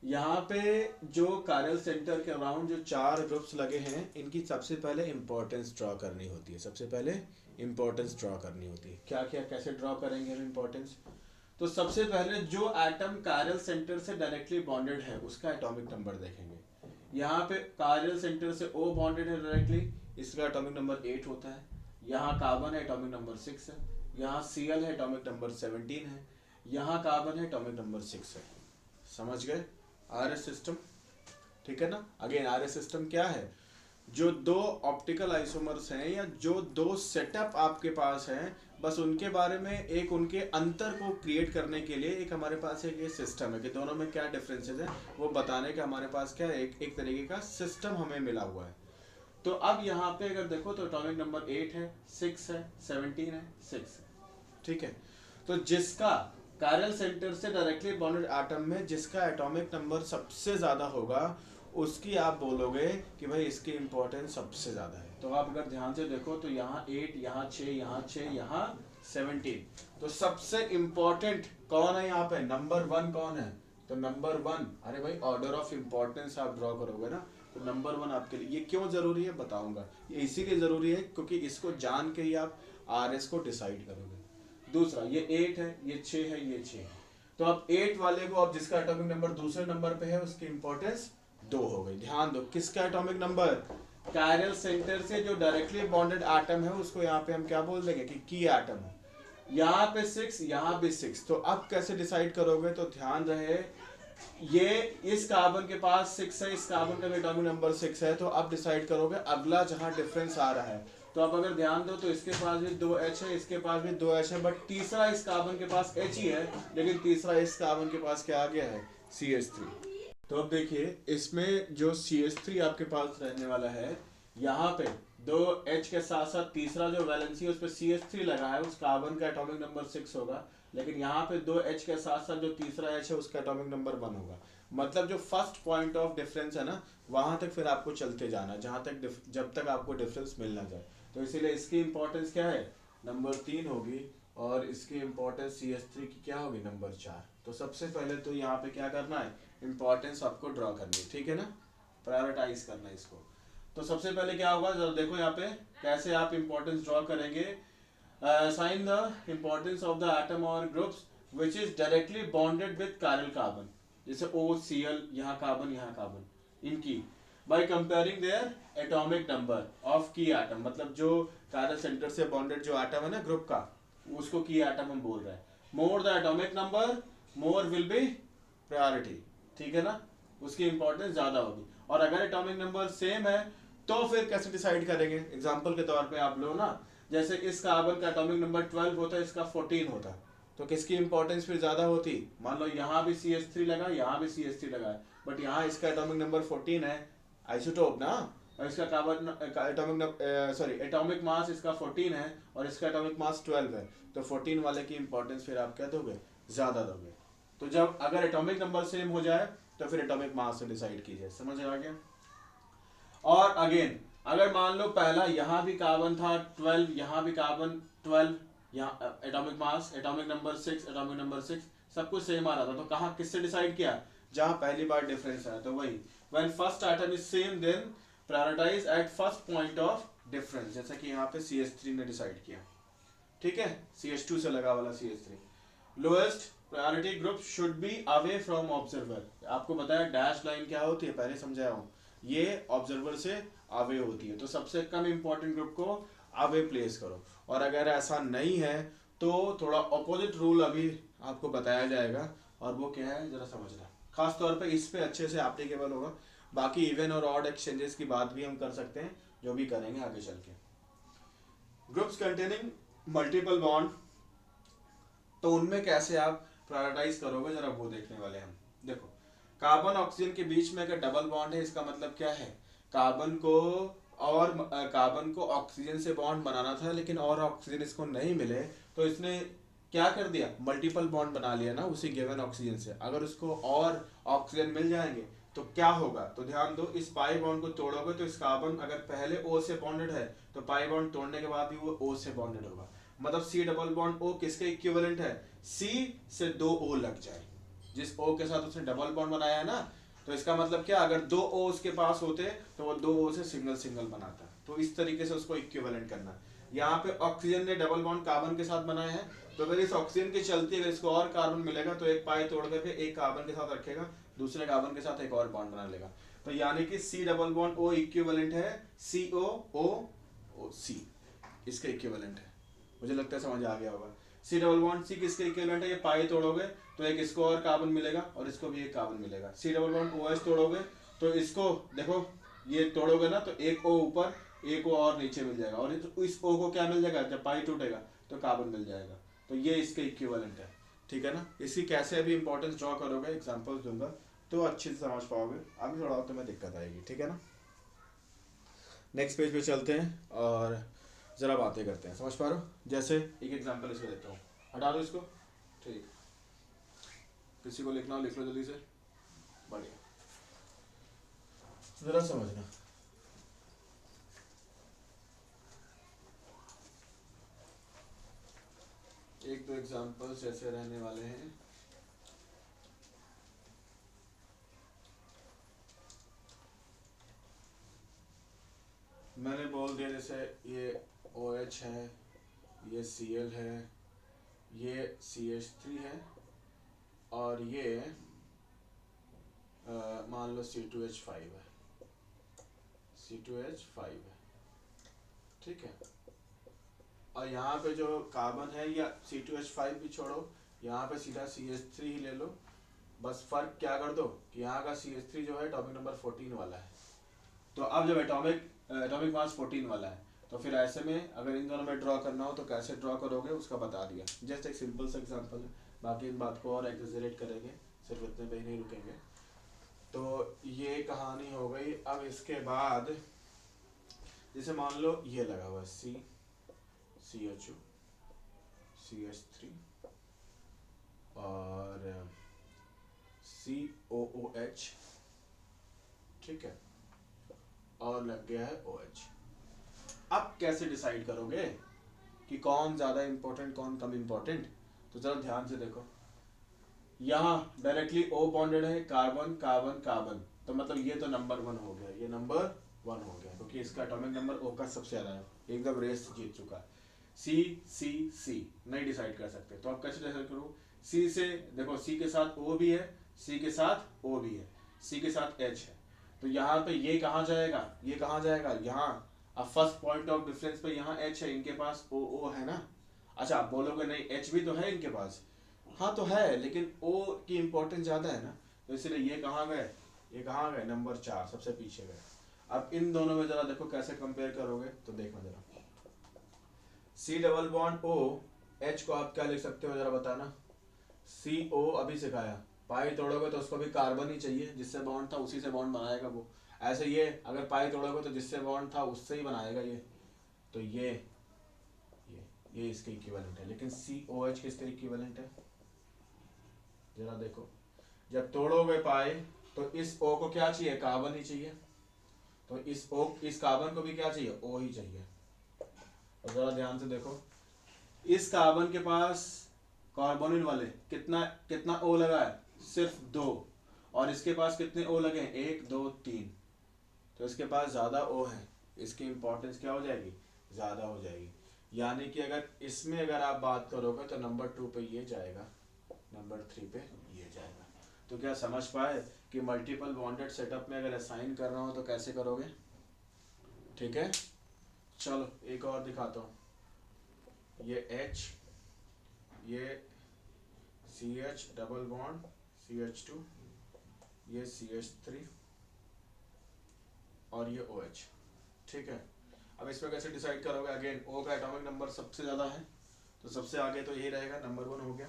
यहाँ पे जो कायरल सेंटर के अराउंड जो 4 ग्रुप्स लगे हैं, इनकी सबसे पहले इम्पोर्टेंस ड्रॉ करनी होती है, सबसे पहले इम्पोर्टेंस ड्रॉ करनी होती है। क्या क्या कैसे ड्रॉ करेंगे हम इम्पोर्टेंस, तो सबसे पहले जो एटम कायरल सेंटर से डायरेक्टली बॉन्डेड है उसका एटॉमिक नंबर देखेंगे। यहाँ पे कायरल सेंटर से O बॉन्डेड है डायरेक्टली, इसका एटॉमिक नंबर 8 होता है। यहाँ कार्बन है, एटॉमिक नंबर 6 है। यहाँ Cl है, एटॉमिक नंबर 17 है। यहाँ कार्बन है, एटॉमिक नंबर 6 है। समझ गए RS सिस्टम, ठीक है ना। अगेन RS सिस्टम क्या है, जो दो ऑप्टिकल आइसोमर्स हैं या जो दो सेटअप आपके पास हैं, बस उनके बारे में एक उनके अंतर को क्रिएट करने के लिए एक हमारे पास एक ये सिस्टम है कि दोनों में क्या डिफरेंसेस हैं वो बताने का हमारे पास क्या है, एक तरीके का सिस्टम हमें मिला हुआ है। तो अब यहाँ पे अगर देखो तो एटॉमिक नंबर 8 है, 6 है, 17 है, 6 है, ठीक है। तो जिसका कायरल सेंटर से डायरेक्टली बॉन्डेड एटम में जिसका एटॉमिक नंबर सबसे ज़्यादा होगा, उसकी आप बोलोगे कि भाई इसकी इंपॉर्टेंस सबसे ज़्यादा है। तो आप अगर ध्यान से देखो तो यहाँ 8, यहाँ 6, यहाँ 6, यहाँ 17, तो सबसे इंपॉर्टेंट कौन है यहाँ पे, नंबर 1 कौन है, तो नंबर 1, अरे भाई ऑर्डर ऑफ इंपॉर्टेंस आप ड्रॉ करोगे ना, तो नंबर 1 आपके लिए ये क्यों जरूरी है बताऊंगा। ये इसीलिए जरूरी है क्योंकि इसको जान के ही आप RS को डिसाइड करोगे। दूसरा, ये 8 है, ये 6 है, ये 6 है, तो अब 8 वाले को अब जिसका एटॉमिक नंबर दूसरे नंबर पे है उसकी इंपॉर्टेंस 2 हो गई। ध्यान दो, किसका एटॉमिक नंबर, कायरल सेंटर से जो डायरेक्टली बॉन्डेड एटम है उसको यहाँ पे हम क्या बोल देंगे कि की एटम है। यहाँ पे 6, यहाँ भी 6, तो अब कैसे डिसाइड करोगे, तो ध्यान रहे ये इस कार्बन के पास 6 है, इस कार्बन का एटॉमिक नंबर 6 है, तो अब डिसाइड करोगे अगला जहां डिफरेंस आ रहा है। तो अब अगर ध्यान दो तो इसके पास भी 2H है, इसके पास भी 2H है, बट तीसरा इस कार्बन के पास H ही है, लेकिन तीसरा इस कार्बन के पास क्या आ गया है, CH3। तो अब देखिए इसमें जो CH3 आपके पास रहने वाला है, यहाँ पे 2H के साथ साथ तीसरा जो वैलेंसी है उस पर CH3 लगा है, उस कार्बन का एटॉमिक नंबर 6 होगा, लेकिन यहाँ पे 2H के साथ साथ जो तीसरा H है उसका एटॉमिक नंबर 1 होगा। मतलब जो फर्स्ट पॉइंट ऑफ डिफरेंस है ना, वहां तक फिर आपको चलते जाना, जहां तक जब तक आपको डिफरेंस मिल ना जाए। तो इसीलिए इसकी इंपॉर्टेंस क्या है, नंबर 3 होगी, और इसकी इंपॉर्टेंस CH3 की क्या होगी, नंबर 4। तो सबसे पहले तो यहाँ पे क्या करना है, इंपॉर्टेंस आपको ड्रॉ करनी है, ठीक है ना, प्रायोरिटाइज करना है इसको। तो सबसे पहले क्या होगा, जरा देखो यहाँ पे कैसे आप इंपॉर्टेंस ड्रॉ करेंगे। assign the importance of the atom or groups which is directly bonded with chiral carbon, जैसे OCl, यहाँ कार्बन, यहाँ कार्बन, इनकी by comparing their atomic number of key atom, मतलब जो chiral center से bonded जो atom है ना ग्रुप का, उसको key atom हम बोल रहे हैं। more the atomic number more will be priority, ठीक है ना, उसकी इंपॉर्टेंस ज्यादा होगी। और अगर एटॉमिक नंबर सेम है तो फिर कैसे डिसाइड करेंगे, एग्जांपल के तौर पे आप लो ना, जैसे इस कार्बन का एटॉमिक नंबर 12 होता है, इसका 14 होता, तो किसकी इंपॉर्टेंस फिर ज्यादा होती, मान लो यहाँ भी CH3 लगा, यहाँ भी CH3 लगा है, बट यहाँ इसका एटॉमिक नंबर 14 है, आइसोटोप ना, और इसका कार्बन एटॉमिक मास इसका 14 है और इसका एटॉमिक मास 12 है, तो 14 वाले की इंपॉर्टेंस फिर आप क्या दोगे, ज्यादा दोगे। तो जब अगर एटॉमिक नंबर सेम हो जाए तो फिर एटॉमिक मास से डिसाइड कीजिए, समझ आ गया। और अगेन अगर मान लो पहला यहाँ भी कार्बन था 12, यहाँ भी कार्बन 12, यहाँ atomic mass, atomic number 6, atomic number 6 सब कुछ सेम आ रहा था, तो कहाँ किससे डिसाइड किया, जहाँ पहली बार डिफरेंस आया, तो वही when first atom is same then prioritise at first point of difference, जैसा कि यहाँ पे CH3 ने डिसाइड किया, ठीक है, CH2 से लगा वाला CH3। Lowest priority group should be away from observer. आपको बताया डैश लाइन क्या होती है, पहले समझाया हूँ, ये ऑब्जर्वर से अवे होती है, तो सबसे कम इंपॉर्टेंट ग्रुप को अवे प्लेस करो। और अगर ऐसा नहीं है तो थोड़ा ऑपोजिट रूल अभी आपको बताया जाएगा, और वो क्या है जरा समझना, खास तौर पे इस पे अच्छे से एप्लीकेबल होगा। बाकी इवन और ऑड एक्सचेंजेस की बात भी हम कर सकते हैं, जो भी करेंगे आगे चल के। ग्रुप्स कंटेनिंग मल्टीपल बॉन्ड, तो उनमें कैसे आप प्रायोरिटाइज करोगे, जरा वो देखने वाले हैं हम। देखो, कार्बन ऑक्सीजन के बीच में अगर डबल बॉन्ड है, इसका मतलब क्या है, कार्बन को ऑक्सीजन से बॉन्ड बनाना था, लेकिन और ऑक्सीजन इसको नहीं मिले, तो इसने क्या कर दिया, मल्टीपल बॉन्ड बना लिया ना उसी गिवन ऑक्सीजन से। अगर उसको और ऑक्सीजन मिल जाएंगे तो क्या होगा, तो ध्यान दो, इस पाई बॉन्ड को तोड़ोगे तो इस कार्बन अगर पहले O से बॉन्डेड है तो पाई बॉन्ड तोड़ने के बाद भी वो O से बॉन्डेड होगा। मतलब C डबल बॉन्ड O किसके इक्विवेलेंट है, C से 2 O लग जाए, जिस O के साथ उसने डबल बॉन्ड बनाया है ना, तो इसका मतलब क्या, अगर 2 O उसके पास होते तो वो 2 O से सिंगल सिंगल बनाता। तो इस तरीके से उसको इक्विवेलेंट करना है। यहाँ पे ऑक्सीजन ने डबल बॉन्ड कार्बन के साथ बनाया है, तो अगर इस ऑक्सीजन की चलती अगर इसको और कार्बन मिलेगा तो एक पाई तोड़ करके एक कार्बन के साथ रखेगा, दूसरे कार्बन के साथ एक और बॉन्ड बना लेगा। तो यानी कि C double bond O equivalent है COOC, इसके इक्विवेलेंट है। मुझे लगता है समझ आ गया होगा। C डबल बॉन्ड C किसके इक्विवेलेंट है, ये पाई तोड़ोगे तो एक इसको और कार्बन मिलेगा और इसको भी एक कार्बन मिलेगा। C डबल बॉन्ड OH तोड़ोगे तो इसको देखो, ये तोड़ोगे ना तो एक O ऊपर एक O और नीचे मिल जाएगा, और इस O को क्या मिल जाएगा, जब पाई टूटेगा तो कार्बन मिल जाएगा। तो ये इसके इक्विवेलेंट है, ठीक है ना। इसकी कैसे अभी इंपॉर्टेंस ड्रॉ करोगे, एग्जांपल्स दूंगा तो अच्छे से समझ पाओगे, अभी थोड़ा तो मैं दिक्कत आएगी, ठीक है ना। नेक्स्ट पेज पे चलते हैं और ज़रा बातें करते हैं, समझ पा रहे हो। जैसे एक एग्जांपल इसको देता हूँ, हटा दो इसको, ठीक, किसी को लिखना हो लिख लो जल्दी से, बढ़िया, ज़रा समझना। एक दो एग्जांपल्स ऐसे रहने वाले हैं। मैंने बोल दिया जैसे ये OH है, ये Cl है, ये CH3 है, और ये मान लो C2H5 है, C2H5 है, ठीक है। और यहाँ पे जो कार्बन है, या C2H5 भी छोड़ो, यहाँ पे सीधा CH3 ही ले लो, बस फर्क क्या कर दो कि यहाँ का CH3 जो है एटॉमिक नंबर 14 वाला है। तो अब जब एटॉमिक मास 14 वाला है, तो फिर ऐसे में अगर इन दोनों में ड्रॉ करना हो तो कैसे ड्रॉ करोगे उसका बता दिया, जस्ट एक सिंपल सा एग्जांपल है। बाकी इन बात को और एक्सजरेट करेंगे, सिर्फ इतने पे ही नहीं रुकेंगे। तो ये कहानी हो गई। अब इसके बाद जैसे मान लो ये लगा हुआ है CHO CH3 और COOH, ठीक है, और लग गया है OH। अब कैसे डिसाइड करोगे कि कौन ज़्यादा इंपॉर्टेंट कौन कम इंपॉर्टेंट, तो जरा ध्यान से देखो, यहाँ डायरेक्टली O बॉन्डेड है, कार्बन कार्बन कार्बन, तो मतलब ये तो नंबर 1 हो गया, ये नंबर 1 हो गया, क्योंकि इसका एटॉमिक नंबर O का सबसे ज़्यादा है, एकदम रेस जीत चुका है। C नहीं डिसाइड कर सकते, तो अब कैसे डिसाइड करूँ, C से देखो, C के साथ O भी है, C के साथ O भी है, C के साथ H है, तो यहाँ पे ये कहाँ जाएगा, ये कहाँ जाएगा, यहाँ। अब फर्स्ट पॉइंट ऑफ डिफरेंस पे यहाँ H है, इनके पास O है ना। अच्छा, आप बोलोगे नहीं H भी तो है इनके पास, हाँ तो है, लेकिन O की इंपॉर्टेंस ज़्यादा है ना, तो इसलिए ये कहाँ गए, ये कहाँ गए, नंबर 4 सबसे पीछे गए। अब इन दोनों में ज़रा देखो कैसे कंपेयर करोगे, तो देखो जरा, C double bond O, H को आप क्या लिख सकते हो जरा बताना। CO अभी सिखाया, पाई तोड़ोगे तो उसको भी कार्बन ही चाहिए, जिससे बॉन्ड था उसी से बॉन्ड बनाएगा वो। ऐसे ये अगर पाई तोड़ोगे तो जिससे बॉन्ड था उससे ही बनाएगा ये, तो ये इसके इक्विवेलेंट है। लेकिन COH किसके इक्विवेलेंट है, जरा देखो, जब तोड़ोगे पाई तो इस O को क्या चाहिए, कार्बन ही चाहिए, तो इस कार्बन को भी क्या चाहिए, O ही चाहिए। और जरा ध्यान से देखो, इस कार्बन के पास कार्बोनिल वाले कितना O लगा है, सिर्फ 2, और इसके पास कितने O लगे हैं, 1 2 3, तो इसके पास ज़्यादा O है, इसकी इंपॉर्टेंस क्या हो जाएगी, ज़्यादा हो जाएगी। यानी कि अगर इसमें अगर आप बात करोगे तो नंबर 2 पे ये जाएगा, नंबर 3 पे ये जाएगा। तो क्या समझ पाए कि मल्टीपल बॉन्डेड सेटअप में अगर असाइन कर रहा हो तो कैसे करोगे, ठीक है। चलो एक और दिखाता हूँ, ये H, ये CH डबल बॉन्ड CH2, ये CH3 और ये OH, ठीक है। अब इसमें कैसे डिसाइड करोगे, अगेन O का एटॉमिक नंबर सबसे ज़्यादा है तो सबसे आगे तो यही रहेगा, नंबर 1 हो गया।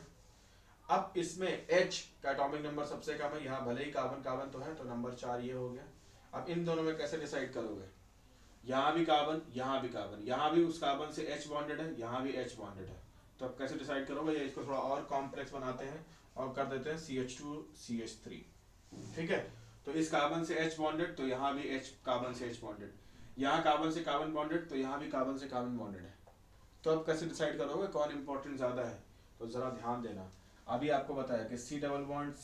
अब इसमें H का एटॉमिक नंबर सबसे कम है, यहाँ भले ही कार्बन कार्बन तो है तो नंबर 4 ये हो गया। अब इन दोनों में कैसे डिसाइड करोगे, यहाँ भी कार्बन, यहाँ भी कार्बन, यहाँ भी उस कार्बन से H बॉन्डेड है, यहाँ भी H बॉन्डेड है, तो अब कैसे डिसाइड करोगे, ये इसको थोड़ा और कॉम्प्लेक्स बनाते हैं और कर देते हैं CH2 CH3, ठीक है। तो इस कार्बन से H बॉन्डेड तो यहाँ भी H कार्बन से H बॉन्डेड, यहाँ कार्बन से कार्बन बॉन्डेड तो यहाँ भी कार्बन से कार्बन बॉन्डेड है। तो अब कैसे डिसाइड करोगे कौन इंपॉर्टेंट ज़्यादा है, तो ज़रा ध्यान देना। अभी आपको बताया कि C डबल बॉन्ड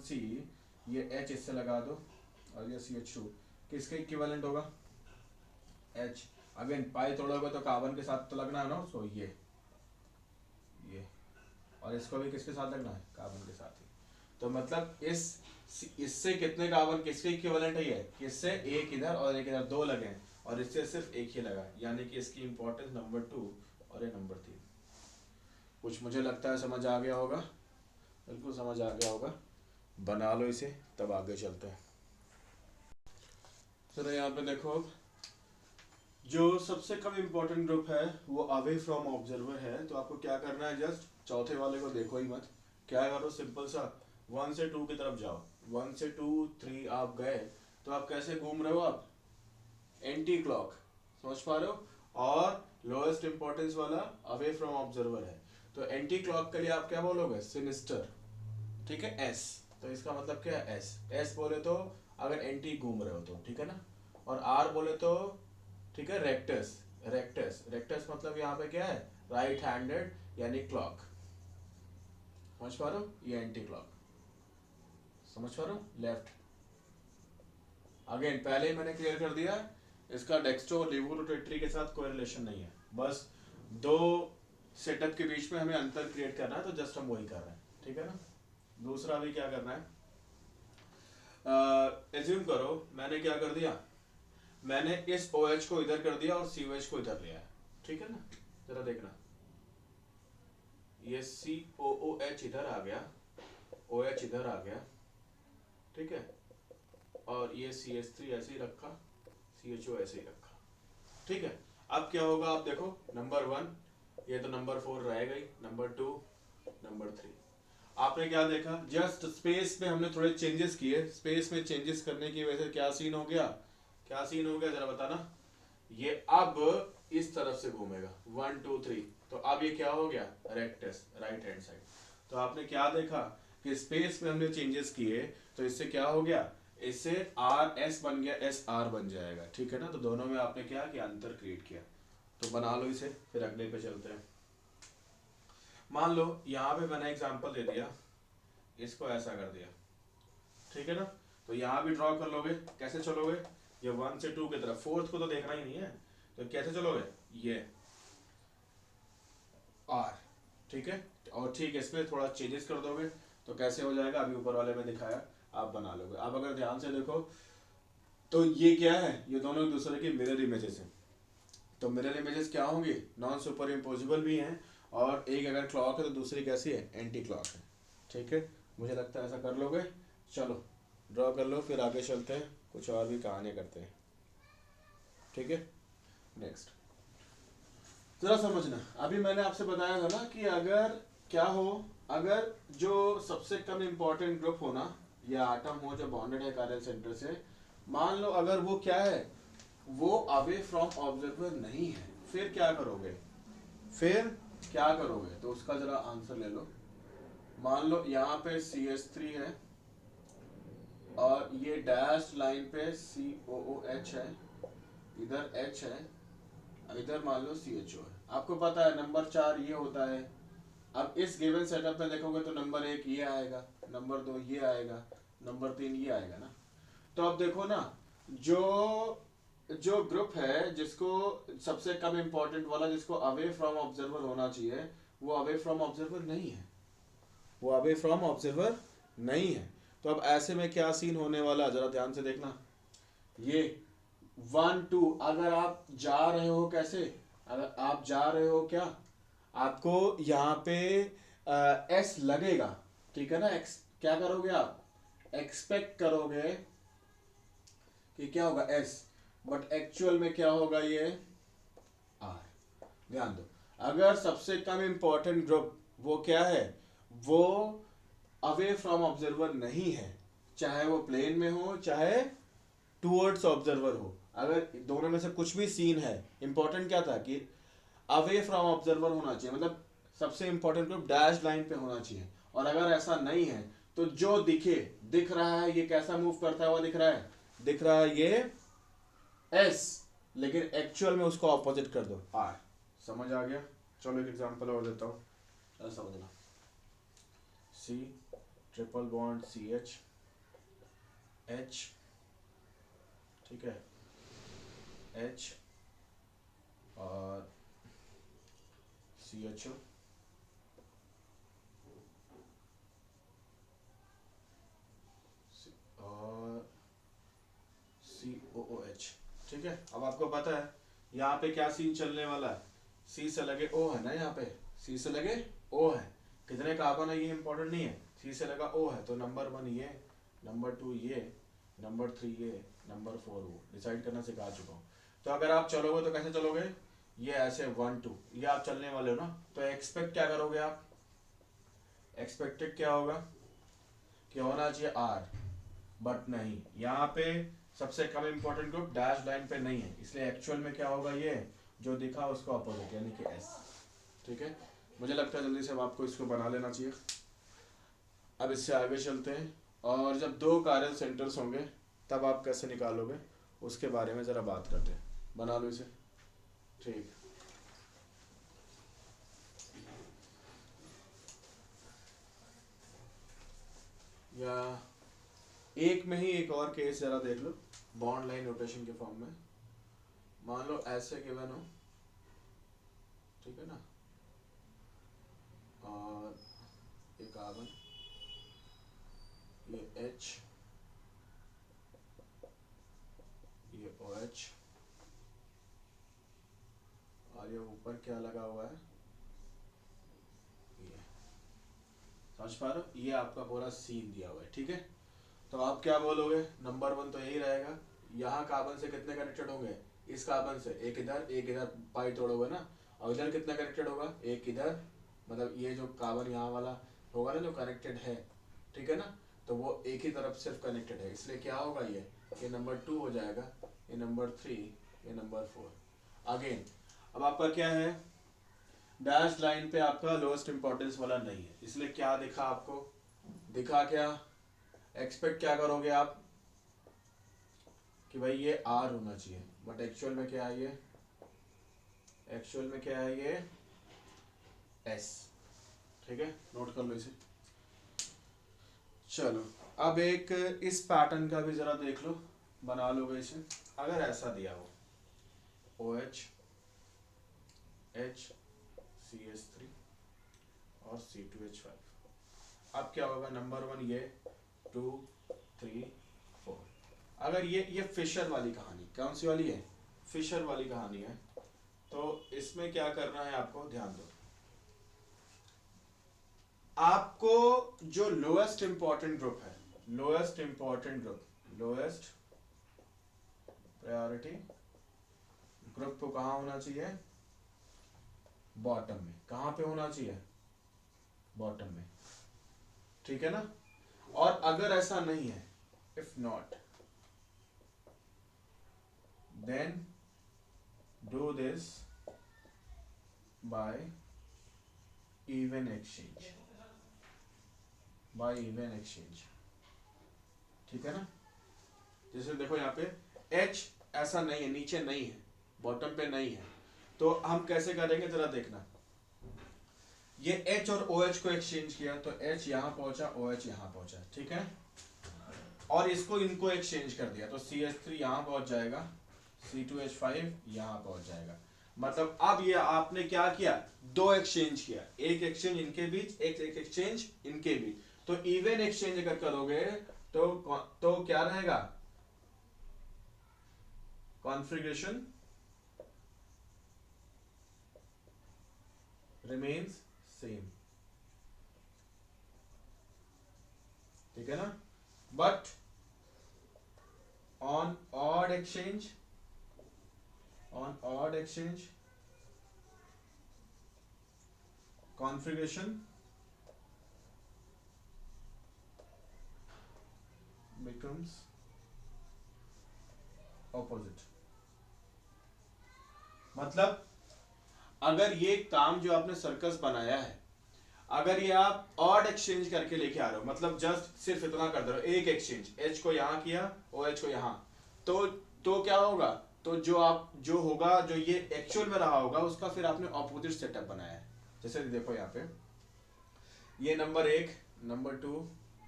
C, ये H इससे लगा दो और ये CH2 किसके इक्विवेलेंट होगा, H। अगेन पाई तोड़ोगे तो कार्बन के साथ तो लगना है ना उसको, ये और इसको भी किसके साथ लगना है, कार्बन के साथ ही। तो मतलब इससे कितने कार्बन किसके इक्विवेलेंट है, ये इससे एक इधर और एक इधर, दो लगे और इससे सिर्फ एक ही लगा, यानी कि इसकी इंपॉर्टेंस नंबर 2 और ये नंबर 3। कुछ मुझे लगता है समझ आ गया होगा, बिल्कुल समझ आ गया होगा, बना लो इसे तब आगे चलते हैं। चलो यहाँ पे देखो, जो सबसे कम इम्पोर्टेंट ग्रुप है वो अवे फ्रॉम ऑब्जर्वर है। तो आपको क्या करना है, जस्ट चौथे वाले को देखो ही मत, क्या करो सिंपल सा 1 से 2 की तरफ जाओ, 1 से 2 3 आप गए तो आप कैसे घूम रहे हो, आप एंटी क्लॉक, समझ पा रहे हो। और लोएस्ट इंपॉर्टेंस वाला अवे फ्रॉम ऑब्जर्वर है, तो एंटी क्लॉक के लिए आप क्या बोलोगे, सिनिस्टर, ठीक है, एस। तो इसका मतलब क्या है, एस बोले तो अगर एंटी घूम रहे हो तो, ठीक है ना। और आर बोले तो ठीक है, रेक्टस मतलब यहाँ पे क्या है, राइट हैंडेड यानी क्लॉक, समझ पा रहे हो, ये एंटी क्लॉक, समझ पा रहे हो, लेफ्ट। अगेन पहले ही मैंने क्लियर कर दिया, इसका डेक्स्ट्रो लिवो रोटेटरी के साथ कोई रिलेशन नहीं है, बस दो सेटअप के बीच में हमें अंतर क्रिएट करना है, तो जस्ट हम वही कर रहे हैं, ठीक है ना। दूसरा भी क्या करना है, एज्यूम करो मैंने क्या कर दिया, मैंने इस OH को इधर कर दिया और COH को इधर लिया है, ठीक है ना। जरा देखना, ये COOH इधर आ गया, OH इधर आ गया, ठीक है, और ये CH3 ऐसे ही रखा, CHO ऐसे ही रखा, ठीक है। अब क्या होगा, आप देखो नंबर 1 ये तो नंबर 4 रहेगा ही, नंबर 2 नंबर 3। आपने क्या देखा, जस्ट स्पेस में हमने थोड़े चेंजेस किए, स्पेस में चेंजेस करने की वजह से क्या सीन हो गया, जरा बताना। ये अब इस तरफ से घूमेगा 1 2 3, तो अब ये क्या हो गया, रेक्टस, राइट हैंड साइड। तो आपने क्या देखा कि स्पेस में हमने चेंजेस किए तो इससे क्या हो गया, इससे RS बन गया, SR बन जाएगा, ठीक है ना। तो दोनों में आपने क्या किया, अंतर क्रिएट किया। तो बना लो इसे, फिर अगले पे चलते हैं। मान लो यहाँ पे मैंने एग्जांपल दे दिया, इसको ऐसा कर दिया, ठीक है ना। तो यहाँ भी ड्रॉ कर लोगे, कैसे चलोगे, ये 1 से 2 की तरफ, फोर्थ को तो देखना ही नहीं है, तो कैसे चलोगे, ये R, ठीक है। और ठीक है, इसमें थोड़ा चेंजेस कर दोगे तो कैसे हो जाएगा, अभी ऊपर वाले में दिखाया, आप बना लोगे। अब अगर ध्यान से देखो तो ये क्या है, ये दोनों एक दूसरे के मिरर इमेजेस हैं। तो मिरर इमेजेस क्या होंगे, नॉन सुपर इम्पोजिबल भी हैं, और एक अगर क्लॉक है तो दूसरी कैसी है, एंटी क्लॉक है, ठीक है। मुझे लगता है ऐसा कर लोगे, चलो ड्रॉ कर लो, फिर आगे चलते हैं, कुछ और भी कहानियाँ करते हैं, ठीक है। नेक्स्ट जरा समझना, अभी मैंने आपसे बताया था ना कि अगर क्या हो, अगर जो सबसे कम इम्पोर्टेंट ग्रुप हो ना, या आटम हो जो बॉन्डेड है कायरल सेंटर से, मान लो अगर वो क्या है, वो अवे फ्रॉम ऑब्जर्वर नहीं है, फिर क्या करोगे, तो उसका जरा आंसर ले लो। मान लो यहाँ पे CH3 है और ये डैश लाइन पे COOH है, इधर H है, इधर मान लो CHO है। आपको पता है नंबर 4 ये होता है। अब इस गिवन सेटअप में देखोगे तो नंबर 1 ये आएगा, नंबर 2 ये आएगा, नंबर 3 ये आएगा ना। तो अब देखो ना, जो जो ग्रुप है जिसको सबसे कम इंपॉर्टेंट वाला, जिसको अवे फ्रॉम ऑब्जर्वर होना चाहिए, वो अवे फ्रॉम ऑब्जर्वर नहीं है, वो अवे फ्रॉम ऑब्जर्वर नहीं है। तो अब ऐसे में क्या सीन होने वाला, जरा ध्यान से देखना। ये 1 2, अगर आप जा रहे हो कैसे, अगर आप जा रहे हो क्या, आपको यहाँ पे एस लगेगा, ठीक है ना। एक्स क्या करोगे आप, एक्सपेक्ट करोगे कि क्या होगा एस, बट एक्चुअल में क्या होगा ये आर। ध्यान दो, अगर सबसे कम इंपॉर्टेंट ग्रुप वो क्या है, वो अवे फ्रॉम ऑब्जर्वर नहीं है, चाहे वो प्लेन में हो चाहे टूवर्ड्स ऑब्जर्वर हो, अगर दोनों में से कुछ भी सीन है, इंपॉर्टेंट क्या था कि अवे फ्रॉम ऑब्जर्वर होना चाहिए, मतलब सबसे इंपॉर्टेंट ग्रुप डैश लाइन पे होना चाहिए। और अगर ऐसा नहीं है तो जो दिख रहा है, ये कैसा मूव करता हुआ दिख रहा है ये एस, लेकिन एक्चुअल में उसको ऑपोजिट कर दो आर। समझ आ गया। चलो एक एग्जांपल और देता हूँ, समझना। C triple bond C H H, ठीक है, एच और सी एच ओ, और सी ओ ओ एच, ठीक है। अब आपको पता है यहाँ पे क्या सीन चलने वाला है, सी से लगे ओ है ना, यहाँ पे सी से लगे ओ है, कितने कार्बन है ये इंपॉर्टेंट नहीं है, सी से लगा ओ है, तो नंबर 1 ये, नंबर 2 ये, नंबर 3 ये, नंबर 4 वो, डिसाइड करना सिखा चुका हूँ। तो अगर आप चलोगे तो कैसे चलोगे, ये ऐसे 1 2 ये आप चलने वाले हो ना, तो एक्सपेक्ट क्या करोगे आप, एक्सपेक्टेड क्या होगा कि होना चाहिए आर, बट नहीं, यहाँ पे सबसे कम इंपॉर्टेंट ग्रुप डैश लाइन पे नहीं है, इसलिए एक्चुअल में क्या होगा, ये जो दिखा उसका अपोजिट यानी कि एस, ठीक है। मुझे लगता है जल्दी से अब आपको इसको बना लेना चाहिए। अब इससे आगे चलते हैं, और जब दो कार्य सेंटर्स होंगे तब आप कैसे निकालोगे उसके बारे में ज़रा बात करते हैं। बना लो इसे, ठीक। या एक में ही एक और केस जरा देख लो, बॉन्ड लाइन रोटेशन के फॉर्म में। मान लो ऐसे गिवन हो, ठीक है ना, और ये कार्बन, ये H, ये OH, और ये ऊपर क्या लगा हुआ है, ये, समझ पा रहे हो, ये आपका पूरा सीन दिया हुआ है, ठीक है। तो आप क्या बोलोगे, नंबर 1 तो यही रहेगा, यहाँ कार्बन से कितने कनेक्टेड होंगे, इस कार्बन से एक इधर पाई तोड़ोगे ना, और इधर कितना कनेक्टेड होगा, एक इधर, मतलब ये जो कार्बन यहाँ वाला होगा ना जो कनेक्टेड है, ठीक है ना, तो वो एक ही तरफ सिर्फ कनेक्टेड है, इसलिए क्या होगा, ये नंबर 2 हो जाएगा, ये नंबर 3, ये नंबर 4। अगेन अब आपका क्या है, डैश लाइन पे आपका लोएस्ट इंपॉर्टेंस वाला नहीं है, इसलिए क्या दिखा आपको, दिखा क्या, एक्सपेक्ट क्या करोगे आप कि भाई ये आर होना चाहिए, बट एक्चुअल में क्या है, ये एक्चुअल में क्या है, ये एस, ठीक है, नोट कर लो इसे। चलो अब एक इस पैटर्न का भी जरा देख लो, बना लोगे इसे। अगर ऐसा दिया हो OH H CH3 और C2H5, अब क्या होगा, नंबर 1 ये 2 3 4। अगर ये फिशर वाली कहानी, कौन सी वाली है, फिशर वाली कहानी है, तो इसमें क्या करना है आपको, ध्यान दो, आपको जो लोएस्ट इंपॉर्टेंट ग्रुप है, lowest important group, lowest priority group को कहाँ होना चाहिए, बॉटम में। कहाँ पे होना चाहिए, बॉटम में, ठीक है ना। और अगर ऐसा नहीं है, if not then do this by even exchange, by even exchange, ठीक है ना। जैसे देखो यहाँ पे H ऐसा नहीं है, नीचे नहीं है, बॉटम पे नहीं है, तो हम कैसे करेंगे जरा देखना। ये H और OH को एक्सचेंज किया, तो H यहाँ पहुंचा, OH यहाँ पहुंचा, ठीक है, और इसको इनको एक्सचेंज कर दिया, तो CH3 यहाँ पहुंच जाएगा, C2H5 यहाँ पहुंच जाएगा। मतलब अब ये आपने क्या किया, दो एक्सचेंज किया, एक एक्सचेंज इनके बीच, एक एक्सचेंज इनके बीच। तो इवन एक्सचेंज अगर करोगे तो क्या रहेगा, कॉन्फ़िगरेशन रिमेन्स सेम, ठीक है ना। But on odd exchange, on odd exchange configuration becomes opposite। मतलब अगर ये काम जो आपने सर्कस बनाया है, अगर ये आप ऑड एक्सचेंज करके लेके आ रहे हो, मतलब जस्ट सिर्फ इतना कर दे रहे हो, एक एक्सचेंज एच को यहां किया और एच को यहां, तो क्या होगा, तो जो होगा, जो ये एक्चुअल में रहा होगा उसका फिर आपने ऑपोजिट सेटअप बनाया है। जैसे देखो यहाँ पे ये नंबर 1, नंबर 2,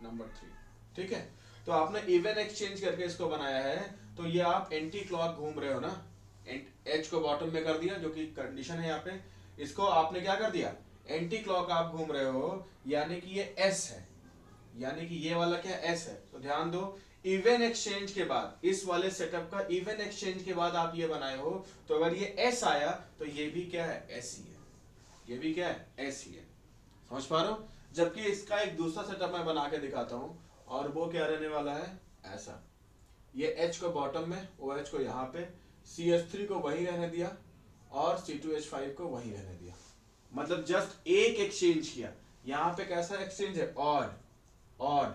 नंबर 3, ठीक है। तो आपने इवन एक्सचेंज करके इसको बनाया है, तो ये आप एंटी क्लॉक घूम रहे हो ना, एच को बॉटम में कर दिया जो कि कंडीशन है यहाँ पे, इसको आपने क्या कर दिया, एंटी क्लॉक आप घूम रहे हो, यानी कि ये एस है, यानी कि ये वाला क्या एस है। तो ध्यान दो, इवन एक्सचेंज के बाद, इस वाले सेटअप का इवन एक्सचेंज के बाद आप ये बनाए हो, तो अगर ये एस आया तो ये भी क्या है, एस ही है, ये भी क्या है, एस ही है। समझ पा रहे हो। जबकि इसका एक दूसरा सेटअप मैं बना के दिखाता हूं, और वो क्या रहने वाला है, ऐसा, ये H को बॉटम में, OH को यहाँ पे, CH3 को वही रहने दिया और C2H5 को वही रहने दिया। मतलब जस्ट एक एक्सचेंज किया। यहाँ पे कैसा एक्सचेंज है, ऑड ऑड,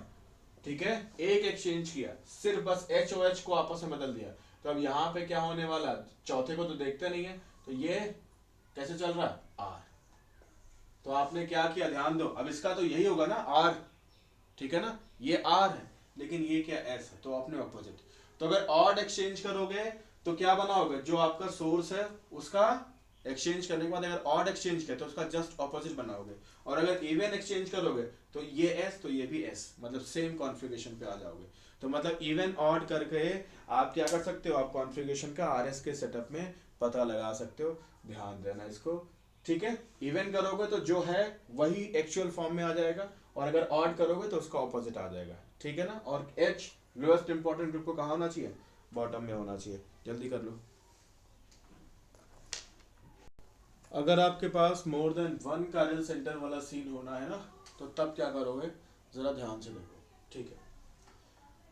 ठीक है, एक एक्सचेंज किया, सिर्फ बस HOH को आपस में बदल दिया। तो अब यहाँ पे क्या होने वाला, चौथे को तो देखते नहीं है, तो ये कैसे चल रहा है, R। तो आपने क्या किया, ध्यान दो, अब इसका तो यही होगा ना, R, ठीक है ना, ये R है, लेकिन ये क्या S है, तो आपने ऑपोजिट। तो अगर ऑड एक्सचेंज करोगे तो क्या बनाओगे, जो आपका सोर्स है उसका एक्सचेंज करने के बाद अगर ऑड एक्सचेंज किया तो उसका जस्ट ऑपोजिट बनाओगे, और अगर इवन एक्सचेंज करोगे तो ये S तो ये भी S, मतलब सेम कॉन्फ़िगरेशन पे आ जाओगे। तो मतलब इवन ऑड करके आप क्या कर सकते हो, आप कॉन्फ़िगरेशन का RS के सेटअप में पता लगा सकते हो। ध्यान देना इसको, ठीक है। इवन करोगे तो जो है वही एक्चुअल फॉर्म में आ जाएगा, और अगर ऑड करोगे तो उसका ऑपोजिट आ जाएगा, ठीक है ना। और H लोएस्ट इंपॉर्टेंट ग्रुप को कहाँ होना चाहिए, बॉटम में होना चाहिए। जल्दी कर लो। अगर आपके पास मोर देन वन कार्डियल सेंटर वाला सीन होना है ना, तो तब क्या करोगे, जरा ध्यान से देखो, ठीक है।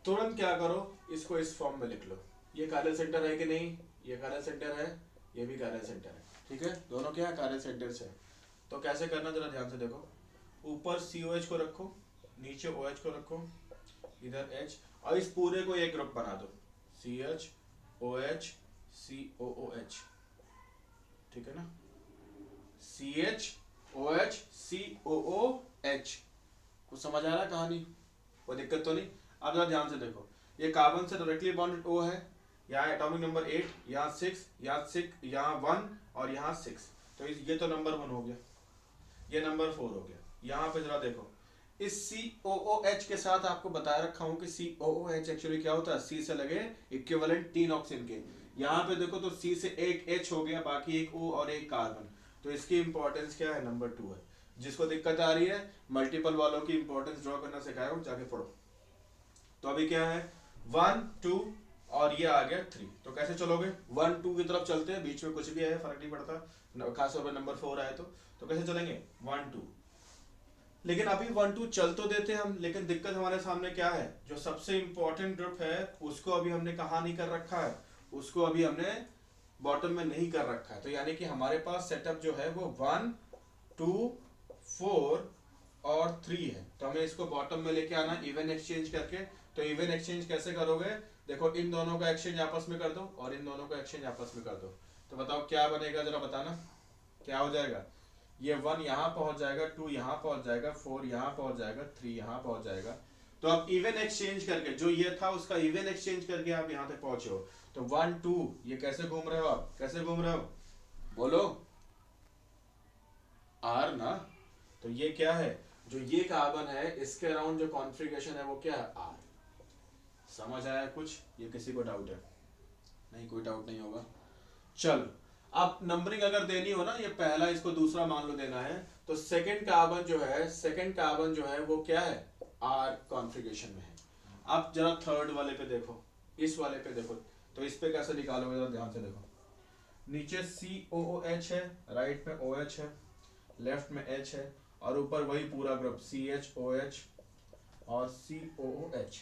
तुरंत क्या करो, इसको इस फॉर्म में लिख लो, ये कार्डियल सेंटर है कि नहीं, ये कार्डियल सेंटर है, ये भी कार्डियल सेंटर है, ठीक है, दोनों क्या है, कार्डियल सेंटर से। तो कैसे करना, जरा ध्यान से देखो, ऊपर COH को रखो, नीचे OH को रखो, इधर H, और इस पूरे को एक ग्रुप बना दो, CH OH COOH, ठीक है ना, CH OH COOH। कुछ समझ आ रहा है कहानी, कोई दिक्कत तो नहीं। अब जरा ध्यान से देखो, ये कार्बन से डायरेक्टली बॉन्डेड O है, यहाँ एटॉमिक नंबर 8, यहाँ 6, यहाँ 1 और यहाँ 6, तो ये तो नंबर 1 हो गया, ये नंबर 4 हो गया। यहाँ पे जरा देखो, इस COOH के साथ आपको बताया रखा हूँ कि COOH एक्चुअली क्या होता है, C से लगे इक्विवेलेंट 3 ऑक्सीजन के। यहाँ पे देखो तो C से एक H हो गया, बाकी एक O और एक कार्बन, तो इसकी इंपॉर्टेंस क्या है, नंबर 2 है। जिसको दिक्कत आ रही है, मल्टीपल वालों की इंपॉर्टेंस ड्रॉ करना सिखाया हूँ, जाके पढ़ो। तो अभी क्या है, 1 2 और ये आ गया 3, तो कैसे चलोगे, 1 2 की तरफ चलते हैं, बीच में कुछ भी आए फर्क नहीं पड़ता, खासतौर पर नंबर 4 आए तो कैसे चलेंगे, 1 2। लेकिन अभी 1 2 चल तो देते हैं हम, लेकिन दिक्कत हमारे सामने क्या है, जो सबसे इंपॉर्टेंट ग्रुप है उसको अभी हमने कहाँ नहीं कर रखा है, उसको अभी हमने बॉटम में नहीं कर रखा है। तो यानी कि हमारे पास सेटअप जो है वो 1 2 4 और 3 है, तो हमें इसको बॉटम में लेके आना इवन एक्सचेंज करके। तो इवन एक्सचेंज कैसे करोगे, देखो इन दोनों का एक्सचेंज आपस में कर दो और इन दोनों का एक्सचेंज आपस में कर दो, तो बताओ क्या बनेगा, जरा बताना क्या हो जाएगा। ये 1 यहाँ पहुंच जाएगा, 2 यहाँ पहुंच जाएगा, 4 यहाँ पहुंच जाएगा, 3 यहाँ पहुंच जाएगा। तो अब इवन एक्सचेंज करके जो ये था उसका इवन एक्सचेंज करके आप यहाँ तक पहुंचे हो, तो 1 2 ये कैसे घूम रहे हो, आप कैसे घूम रहे हो, बोलो, R ना। तो ये क्या है, जो ये कार्बन है इसके अराउंड जो कॉन्फ़िगरेशन है वो क्या है, R। समझ आया कुछ, ये किसी को डाउट है, नहीं, कोई डाउट नहीं होगा। चल, अब नंबरिंग अगर देनी हो ना, ये पहला इसको दूसरा मान लो देना है, तो सेकंड कार्बन जो है वो क्या है, आर कॉन्फ़िगरेशन में है। अब जरा थर्ड वाले पे देखो, इस वाले पे देखो, तो इस पे कैसे निकालोगे जरा ध्यान से देखो। नीचे COOH है, राइट में OH है, लेफ्ट में H है, और ऊपर वही पूरा ग्रुप CHOH और COOH,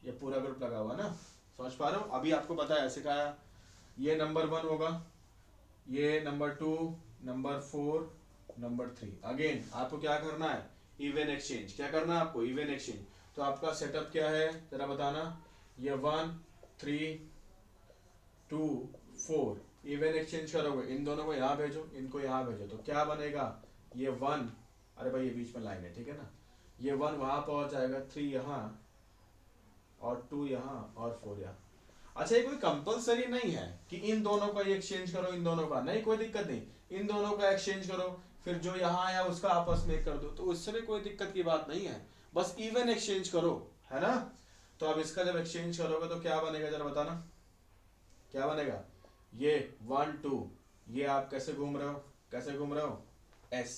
ये पूरा ग्रुप लगा हुआ ना, समझ पा रहे हो। अभी आपको पता है ऐसे कहा, ये नंबर 1 होगा, ये नंबर 2, नंबर 4, नंबर 3। अगेन आपको क्या करना है, इवन एक्सचेंज। क्या करना है आपको, इवन एक्सचेंज। तो आपका सेटअप क्या है जरा बताना, ये 1 3 2 4 इवन एक्सचेंज करोगे, इन दोनों को यहाँ भेजो, इनको यहाँ भेजो, तो क्या बनेगा, ये 1, अरे भाई ये बीच में लाइन है, ठीक है ना, ये 1 वहां पहुंच जाएगा, 3 यहाँ और 2 यहाँ और 4 यहाँ। अच्छा, ये कोई कंपलसरी नहीं है कि इन दोनों का एक्सचेंज करो, इन दोनों का नहीं, कोई दिक्कत नहीं, इन दोनों का एक्सचेंज करो, फिर जो यहाँ आया उसका आपस में कर दो, तो उससे भी कोई दिक्कत की बात नहीं है, बस इवन एक्सचेंज करो, है ना। तो अब इसका जब एक्सचेंज करोगे तो क्या बनेगा जरा बताना, क्या बनेगा, ये 1 2, ये आप कैसे घूम रहे हो, कैसे घूम रहे हो, S,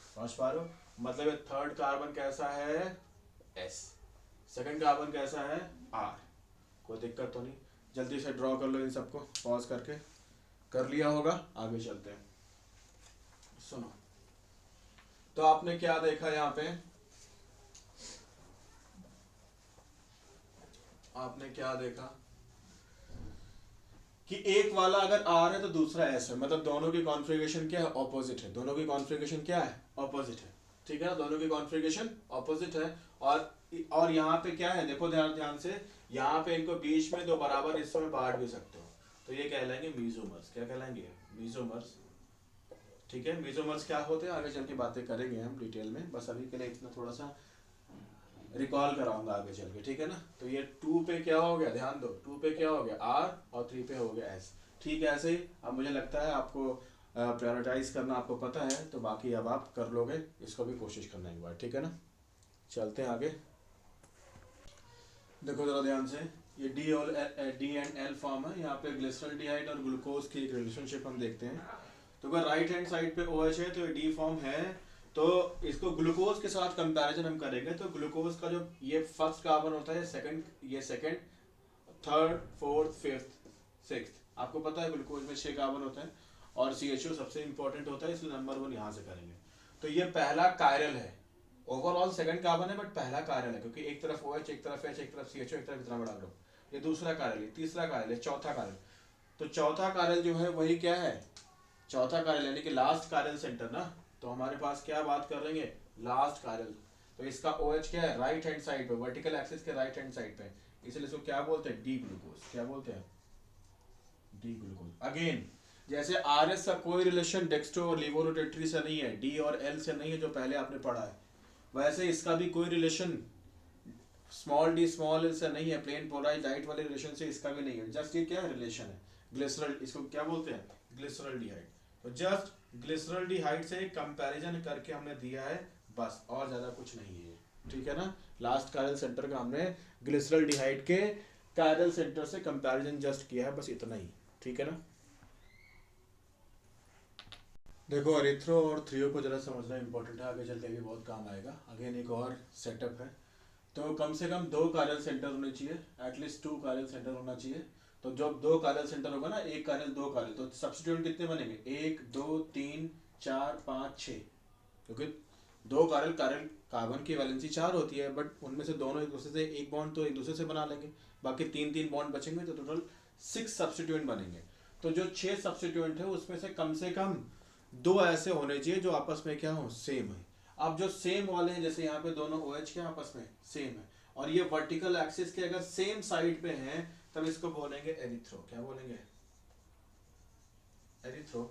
समझ पा रहे हो। मतलब ये थर्ड कार्बन कैसा है, S, सेकंड कार्बन कैसा है, R। कोई दिक्कत तो नहीं, जल्दी से ड्रॉ कर लो इन सबको, पॉज करके कर लिया होगा, आगे चलते हैं। सुनो, तो आपने क्या देखा यहाँ पे, आपने क्या देखा कि एक वाला अगर R है तो दूसरा S है, मतलब दोनों की कॉन्फ़िगरेशन क्या है, ऑपोजिट है, दोनों की कॉन्फ़िगरेशन क्या है, ऑपोजिट है, ठीक है ना, दोनों की कॉन्फ़िगरेशन ऑपोजिट है। और यहाँ पे क्या है, देखो ध्यान ध्यान से, यहाँ पे इनको बीच में दो बराबर हिस्सों में बांट भी सकते हो, तो ये कहलाएंगे मीजोमर्स। क्या कहलाएंगे, मीजोमर्स, ठीक है। मीजोमर्स क्या होते हैं आगे चल के बातें करेंगे हम डिटेल में, बस अभी के लिए इतना थोड़ा सा रिकॉल कराऊंगा आगे चल के, ठीक है ना। तो ये 2 पे क्या हो गया, ध्यान दो, 2 पे क्या हो गया R, और 3 पे हो गया S, ठीक है। ऐसे ही अब मुझे लगता है आपको प्रायोरिटाइज करना आपको पता है, तो बाकी अब आप कर लोगे, इसको भी कोशिश करना एक बार, ठीक है ना। चलते हैं आगे, देखो जरा ध्यान से, ये D एंड L फॉर्म है, यहाँ पे ग्लिसरॉल्डिहाइड और ग्लूकोज की एक रिलेशनशिप हम देखते हैं। तो अगर राइट हैंड साइड पे OH है तो ये D फॉर्म है, तो इसको ग्लूकोज के साथ कंपैरिजन हम करेंगे, तो ग्लूकोज का जो ये फर्स्ट कार्बन होता है, ये second, third, fourth, fifth, sixth, आपको पता है ग्लूकोज में 6 कार्बन होते हैं, और CHO सबसे इंपॉर्टेंट होता है, इसलिए नंबर 1 यहाँ से करेंगे। तो ये पहला कायरल है, ओवरऑल सेकंड कार्बन है बट पहला कायरल है, क्योंकि एक तरफ OH, एक तरफ H, एक तरफ CHO, एक तरफ इतना बड़ा ग्रुप। ये दूसरा कायरल है, तीसरा कायरल है, चौथा कायरल। तो चौथा कायरल जो है वही क्या है, चौथा कायरल यानी कि लास्ट कायरल सेंटर ना, तो हमारे पास क्या बात कर रहे हैं, लास्ट कायरल। तो इसका OH क्या है, राइट हैंड साइड पे, वर्टिकल एक्सिस के राइट हैंड साइड पे, इसलिए इसको क्या बोलते हैं, डी ग्लूकोज। क्या बोलते हैं, डी ग्लूकोज। अगेन जैसे RS का कोई रिलेशन डेक्स्ट्रो और लिवोरोटेटरी से नहीं है, D और L से नहीं है जो पहले आपने पढ़ा है, वैसे इसका भी कोई relation small d small l से नहीं है, प्लेन पोलराइज लाइट वाले रिलेशन से इसका भी नहीं है, जस्ट ये क्या है, रिलेशन है ग्लिसरॉल, इसको क्या बोलते हैं, ग्लिसरॉल्डिहाइड। तो जस्ट ग्लिसरॉल्डिहाइड से कंपैरिजन करके हमने दिया है, बस, और ज्यादा कुछ नहीं है, ठीक है ना। लास्ट कायरल सेंटर का हमने ग्लिसरॉल्डिहाइड के कायरल सेंटर से कंपैरिजन जस्ट किया है, बस इतना ही, ठीक है ना। देखो अरिथ्रो और थ्रियो को जरा समझना इंपॉर्टेंट है, आगे चल के भी बहुत काम आएगा। अगेन एक और सेटअप है, तो कम से कम 2 कायरल सेंटर होने चाहिए, एटलीस्ट 2 कायरल सेंटर होना चाहिए। तो जब 2 कायरल सेंटर होगा ना, एक कायरल 2 कायरल, तो सब्स्टिट्यूएंट कितने बनेंगे, 1 2 3 4 5 6, क्योंकि 2 कायरल कायरल कार्बन की वैलेंसी 4 होती है, बट उनमें से दोनों एक दूसरे से एक बॉन्ड तो एक दूसरे से बना लेंगे, बाकी 3 बॉन्ड बचेंगे, तो टोटल 6 सब्स्टिट्यूएंट बनेंगे। तो जो 6 सब्स्टिट्यूएंट है उसमें से कम 2 ऐसे होने चाहिए जो आपस में क्या हो, सेम है। अब जो सेम वाले हैं, जैसे यहाँ पे दोनों OH के आपस में सेम है, और ये वर्टिकल एक्सिस के अगर सेम साइड पे हैं, तब इसको बोलेंगे एरिथ्रो। क्या बोलेंगे, एरिथ्रो।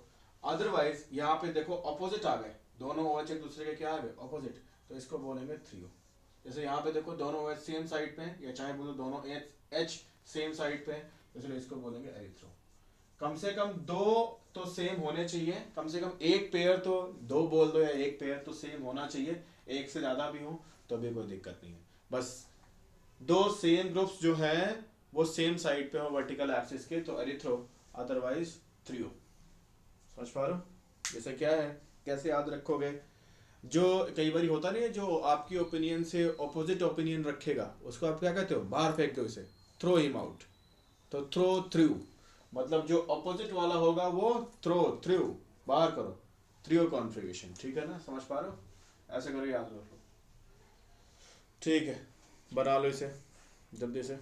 अदरवाइज यहाँ पे देखो ऑपोजिट आ गए, दोनों OH एक दूसरे के क्या आ गए, ऑपोजिट, तो इसको बोलेंगे थ्रियो। जैसे यहाँ पे देखो दोनों OH सेम साइड पे, या चाहे बोलो दोनों H सेम साइड पे, इसलिए इसको बोलेंगे एरिथ्रो। कम से कम 2 तो सेम होने चाहिए, कम से कम एक पेयर तो, 2 बोल दो या एक पेयर तो सेम होना चाहिए, एक से ज्यादा भी हो तो भी कोई दिक्कत नहीं है, बस 2 सेम ग्रुप्स जो हैं वो सेम साइड पे हो वर्टिकल एक्सिस के, तो एरिथ्रो, अदरवाइज थ्रियो। समझ पा रहे हो? जैसे क्या है, कैसे याद रखोगे? जो कई बार होता नहीं है, जो आपकी ओपिनियन से ऑपोजिट ओपिनियन रखेगा उसको आप क्या कहते हो? बाहर फेंक दो इसे, थ्रो हिम आउट। तो थ्रो थ्रू, मतलब जो अपोजिट वाला होगा वो थ्रो थ्रू, बाहर करो, थ्रियो कॉन्फ़िगरेशन। ठीक है ना? समझ पा रहे हो? ऐसे करके याद रख लो। ठीक है, बना लो इसे जल्दी से।